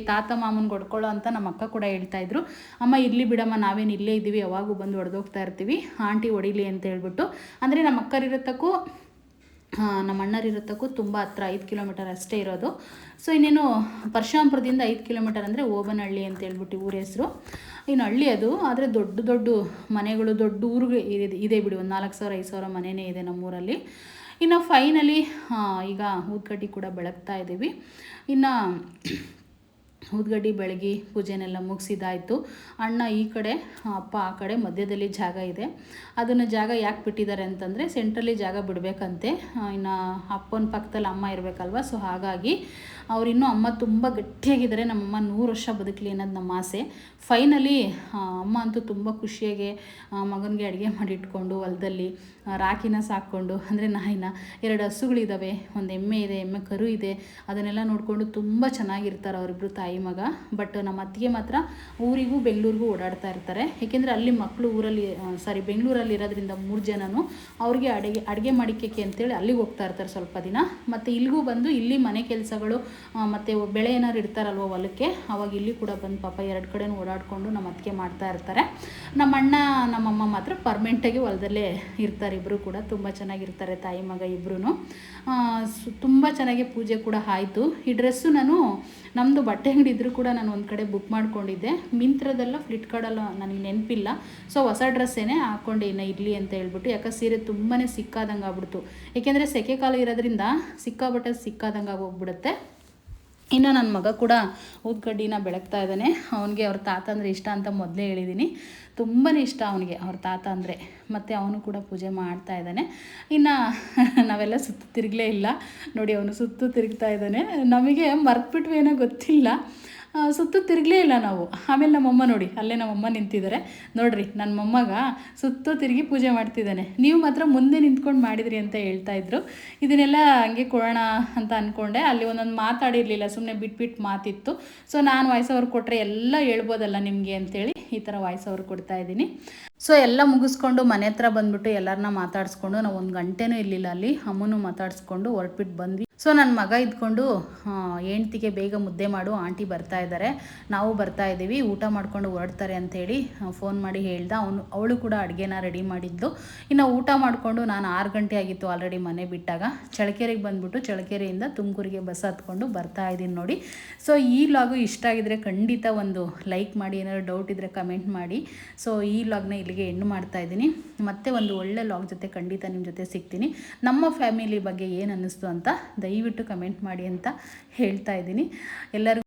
ತಾತ ಮಾಮನ್ಗೆ ಹೊಡ್ಕೊಳ್ಳೋ ಅಂತ ನಮ್ಮ ಅಕ್ಕ ಕೂಡ ಹೇಳ್ತಾಯಿದ್ರು. ಅಮ್ಮ ಇರಲಿ ಬಿಡಮ್ಮ, ನಾವೇನು ಇಲ್ಲೇ ಇದ್ದೀವಿ, ಯಾವಾಗೂ ಬಂದು ಹೊಡೆದೋಗ್ತಾ ಇರ್ತೀವಿ, ಆಂಟಿ ಹೊಡಿಲಿ ಅಂತ ಹೇಳ್ಬಿಟ್ಟು. ಅಂದರೆ ನಮ್ಮ ಅಕ್ಕರಿರತ್ತಕ್ಕೂ ನಮ್ಮ ಅಣ್ಣರಿರತ್ತಕ್ಕೂ ತುಂಬ ಹತ್ರ, 5 ಕಿಲೋಮೀಟರ್ ಅಷ್ಟೇ ಇರೋದು. ಸೊ ಇನ್ನೇನು ಪರಶುರಾಂಪುರದಿಂದ 5 ಕಿಲೋಮೀಟರ್ ಅಂದರೆ ಓಬನಹಳ್ಳಿ ಅಂತ ಹೇಳ್ಬಿಟ್ಟು ಊರ ಹೆಸರು. ಇನ್ನು ಹಳ್ಳಿ ಅದು, ಆದರೆ ದೊಡ್ಡ ಮನೆಗಳು, ದೊಡ್ಡ ಊರಿಗೆ ಇದೆ ಬಿಡಿ. ಒಂದು 4,000-5,000 ಮನೆಯೇ ಇದೆ ನಮ್ಮೂರಲ್ಲಿ. ಇನ್ನು ಫೈನಲಿ ಈಗ ಊದ್ಕಡ್ಡಿ ಕೂಡ ಬೆಳಗ್ತಾ ಇದ್ದೀವಿ. ಇನ್ನು ಊದ್ಗಡ್ಡಿ ಬೆಳಗಿ ಪೂಜೆನೆಲ್ಲ ಮುಗಿಸಿದಾಯಿತು. ಅಣ್ಣ ಈ ಕಡೆ, ಅಪ್ಪ ಆ ಕಡೆ, ಮಧ್ಯದಲ್ಲಿ ಜಾಗ ಇದೆ. ಅದನ್ನು ಜಾಗ ಯಾಕೆ ಬಿಟ್ಟಿದ್ದಾರೆ ಅಂತಂದರೆ ಸೆಂಟ್ರಲ್ಲಿ ಜಾಗ ಬಿಡಬೇಕಂತೆ. ಇನ್ನು ಅಪ್ಪನ ಪಕ್ಕದಲ್ಲಿ ಅಮ್ಮ ಇರಬೇಕಲ್ವ. ಸೊ ಹಾಗಾಗಿ ಅವರಿನ್ನೂ ಅಮ್ಮ ತುಂಬ ಗಟ್ಟಿಯಾಗಿದ್ದಾರೆ. ನಮ್ಮಮ್ಮ 100 ವರ್ಷ ಬದುಕಲಿ ಅನ್ನೋದು ನಮ್ಮ ಆಸೆ. ಫೈನಲಿ ಅಮ್ಮ ಅಂತೂ ತುಂಬ ಖುಷಿಯಾಗಿ ಮಗನಿಗೆ ಅಡುಗೆ ಮಾಡಿಟ್ಕೊಂಡು ಹೊಲದಲ್ಲಿ ರಾಕಿನ ಸಾಕ್ಕೊಂಡು, ಅಂದರೆ ನಾಯಿನ, 2 ಹಸುಗಳಿದ್ದಾವೆ, ಒಂದು ಎಮ್ಮೆ ಇದೆ, ಎಮ್ಮೆ ಕರು ಇದೆ. ಅದನ್ನೆಲ್ಲ ನೋಡಿಕೊಂಡು ತುಂಬ ಚೆನ್ನಾಗಿರ್ತಾರೆ ಅವರಿಬ್ಬರು ತಾಯಿ ಮಗ. ಬಟ್ ನಮ್ಮ ಅತ್ತಿಗೆ ಮಾತ್ರ ಊರಿಗೂ ಬೆಂಗಳೂರಿಗೂ ಓಡಾಡ್ತಾ ಇರ್ತಾರೆ. ಏಕೆಂದರೆ ಅಲ್ಲಿ ಮಕ್ಕಳು ಬೆಂಗಳೂರಲ್ಲಿ ಇರೋದ್ರಿಂದ 3 ಜನನು ಅವ್ರಿಗೆ ಅಡುಗೆ ಮಾಡಿಕೆ ಅಂತೇಳಿ ಅಲ್ಲಿಗೆ ಹೋಗ್ತಾ ಇರ್ತಾರೆ ಸ್ವಲ್ಪ ದಿನ. ಮತ್ತು ಇಲ್ಲಿಗೂ ಬಂದು ಇಲ್ಲಿ ಮನೆ ಕೆಲಸಗಳು ಮತ್ತು ಬೆಳೆ ಏನಾರು ಇರ್ತಾರಲ್ವ ಹೊಲಕ್ಕೆ, ಅವಾಗ ಇಲ್ಲಿ ಕೂಡ ಬಂದು ಪಾಪ 2 ಕಡೆನೂ ಓಡಾಡಿಕೊಂಡು ನಮ್ಮ ಅತ್ತಿಗೆ ಮಾಡ್ತಾ ಇರ್ತಾರೆ. ನಮ್ಮ ಅಣ್ಣ ನಮ್ಮಮ್ಮ ಮಾತ್ರ ಪರ್ಮನೆಂಟಾಗಿ ಹೊಲದಲ್ಲೇ ಇರ್ತಾರೆ. ಇಬ್ಬರು ಕೂಡ ತುಂಬ ಚೆನ್ನಾಗಿರ್ತಾರೆ, ತಾಯಿ ಮಗ ಇಬ್ಬರೂ. ತುಂಬ ಚೆನ್ನಾಗಿ ಪೂಜೆ ಕೂಡ ಆಯಿತು. ಈ ಡ್ರೆಸ್ಸು ನಾನು ನಮ್ಮದು ಬಟ್ಟೆ ಅಂಗಡಿ ಇದ್ದರೂ ಕೂಡ ನಾನು ಒಂದು ಕಡೆ ಬುಕ್ ಮಾಡ್ಕೊಂಡಿದ್ದೆ. ಮಿಂತ್ರದಲ್ಲ, ಫ್ಲಿಪ್ಕಾರ್ಟಲ್ಲ, ನನಗೆ ನೆನಪಿಲ್ಲ. ಸೊ ಹೊಸ ಡ್ರೆಸ್ಸೇನೆ ಹಾಕ್ಕೊಂಡೆ ಇನ್ನು ಇರಲಿ ಅಂತ ಹೇಳ್ಬಿಟ್ಟು. ಯಾಕೆ ಸೀರೆ ತುಂಬಾ ಸಿಕ್ಕಾದಂಗೆ ಆಗ್ಬಿಡ್ತು. ಏಕೆಂದರೆ ಸೆಕೆ ಕಾಲ ಇರೋದ್ರಿಂದ ಸಿಕ್ಕಾದಂಗೆ ಆಗೋಗ್ಬಿಡುತ್ತೆ. ಇನ್ನು ನನ್ನ ಮಗ ಕೂಡ ಊದ್ಕಡ್ಡಿನ ಬೆಳಗ್ತಾ ಇದ್ದಾನೆ. ಅವನಿಗೆ ಅವ್ರ ತಾತ ಅಂದರೆ ಇಷ್ಟ ಅಂತ ಮೊದಲೇ ಹೇಳಿದ್ದೀನಿ. ತುಂಬಾ ಇಷ್ಟ ಅವನಿಗೆ ಅವ್ರ ತಾತ ಅಂದರೆ. ಮತ್ತು ಅವನು ಕೂಡ ಪೂಜೆ ಮಾಡ್ತಾ ಇದ್ದಾನೆ. ಇನ್ನು ನಾವೆಲ್ಲ ಸುತ್ತು ತಿರುಗಲೇ ಇಲ್ಲ ನೋಡಿ, ಅವನು ಸುತ್ತು ತಿರುಗ್ತಾ ಇದ್ದಾನೆ. ನಮಗೆ ಮರ್ತ್ಬಿಟ್ವೇನೋ ಗೊತ್ತಿಲ್ಲ, ಸುತ್ತು ತಿರುಗಲೇ ಇಲ್ಲ ನಾವು. ಆಮೇಲೆ ನಮ್ಮಮ್ಮ ನೋಡಿ, ಅಲ್ಲೇ ನಮ್ಮಮ್ಮ ನಿಂತಿದ್ದಾರೆ ನೋಡಿರಿ. ನನ್ನ ಮೊಮ್ಮಗ ಸುತ್ತು ತಿರುಗಿ ಪೂಜೆ ಮಾಡ್ತಿದ್ದಾನೆ. ನೀವು ಮಾತ್ರ ಮುಂದೆ ನಿಂತ್ಕೊಂಡು ಮಾಡಿದ್ರಿ ಅಂತ ಹೇಳ್ತಾಯಿದ್ರು. ಇದನ್ನೆಲ್ಲ ಹಂಗೆ ಕೊಡೋಣ ಅಂತ ಅಂದ್ಕೊಂಡೆ. ಅಲ್ಲಿ ಒಂದೊಂದು ಮಾತಾಡಿರಲಿಲ್ಲ, ಸುಮ್ಮನೆ ಬಿಟ್ಬಿಟ್ಟು ಮಾತಿತ್ತು. ಸೊ ನಾನು ವಾಯ್ಸ್ ಓವರ್ ಕೊಟ್ಟರೆ ಎಲ್ಲ ಹೇಳ್ಬೋದಲ್ಲ ನಿಮಗೆ ಅಂತೇಳಿ ಈ ಥರ ವಾಯ್ಸ್ ಓವರ್ ಕೊಡ್ತಾಯಿದ್ದೀನಿ. ಸೊ ಎಲ್ಲ ಮುಗಿಸ್ಕೊಂಡು ಮನೆ ಹತ್ರ ಬಂದುಬಿಟ್ಟು ಎಲ್ಲರನ್ನ ಮಾತಾಡಿಸ್ಕೊಂಡು ನಾವು 1 ಗಂಟೆನೂ ಇರಲಿಲ್ಲ ಅಲ್ಲಿ. ಅಮ್ಮನೂ ಮಾತಾಡಿಸ್ಕೊಂಡು ಹೊರಟ್ಬಿಟ್ಟು ಬಂದ್ವಿ. ಸೊ ನನ್ನ ಮಗ ಇದ್ಕೊಂಡು ಹೆಂಡ್ತಿಗೆ ಬೇಗ ಮುದ್ದೆ ಮಾಡು, ಆಂಟಿ ಬರ್ತಾ ಇದ್ದಾರೆ, ನಾವು ಬರ್ತಾ ಇದ್ದೀವಿ, ಊಟ ಮಾಡ್ಕೊಂಡು ಹೊರಡ್ತಾರೆ ಅಂಥೇಳಿ ಫೋನ್ ಮಾಡಿ ಹೇಳ್ದ. ಅವಳು ಕೂಡ ಅಡುಗೆನ ರೆಡಿ ಮಾಡಿದ್ಲು. ಇನ್ನು ಊಟ ಮಾಡಿಕೊಂಡು ನಾನು 6 ಗಂಟೆ ಆಗಿತ್ತು ಆಲ್ರೆಡಿ ಮನೆ ಬಿಟ್ಟಾಗ. ಚಳ್ಳಕೆರೆಗೆ ಬಂದುಬಿಟ್ಟು ಚಳ್ಳಕೆರೆಯಿಂದ ತುಮಕೂರಿಗೆ ಬಸ್ ಹತ್ಕೊಂಡು ಬರ್ತಾ ಇದ್ದೀನಿ ನೋಡಿ. ಸೊ ಈ ವ್ಲಾಗು ಇಷ್ಟ ಆಗಿದ್ರೆ ಖಂಡಿತ ಒಂದು ಲೈಕ್ ಮಾಡಿ, ಏನಾದ್ರು ಡೌಟ್ ಇದ್ದರೆ ಕಮೆಂಟ್ ಮಾಡಿ. ಸೊ ಈ ವ್ಲಾಗ್ನ ಇಲ್ಲಿಗೆ ಎಂಡ್ ಮಾಡ್ತಾ ಇದ್ದೀನಿ. ಮತ್ತೆ ಒಂದು ಒಳ್ಳೆ ವ್ಲಾಗ್ ಜೊತೆ ಖಂಡಿತ ನಿಮ್ಮ ಜೊತೆ ಸಿಗ್ತೀನಿ. ನಮ್ಮ ಫ್ಯಾಮಿಲಿ ಬಗ್ಗೆ ಏನು ಅನ್ನಿಸ್ತು ಅಂತ ದಯವಿಟ್ಟು ಕಮೆಂಟ್ ಮಾಡಿ ಅಂತ ಹೇಳ್ತಾ ಇದ್ದೀನಿ ಎಲ್ಲರಿಗೂ.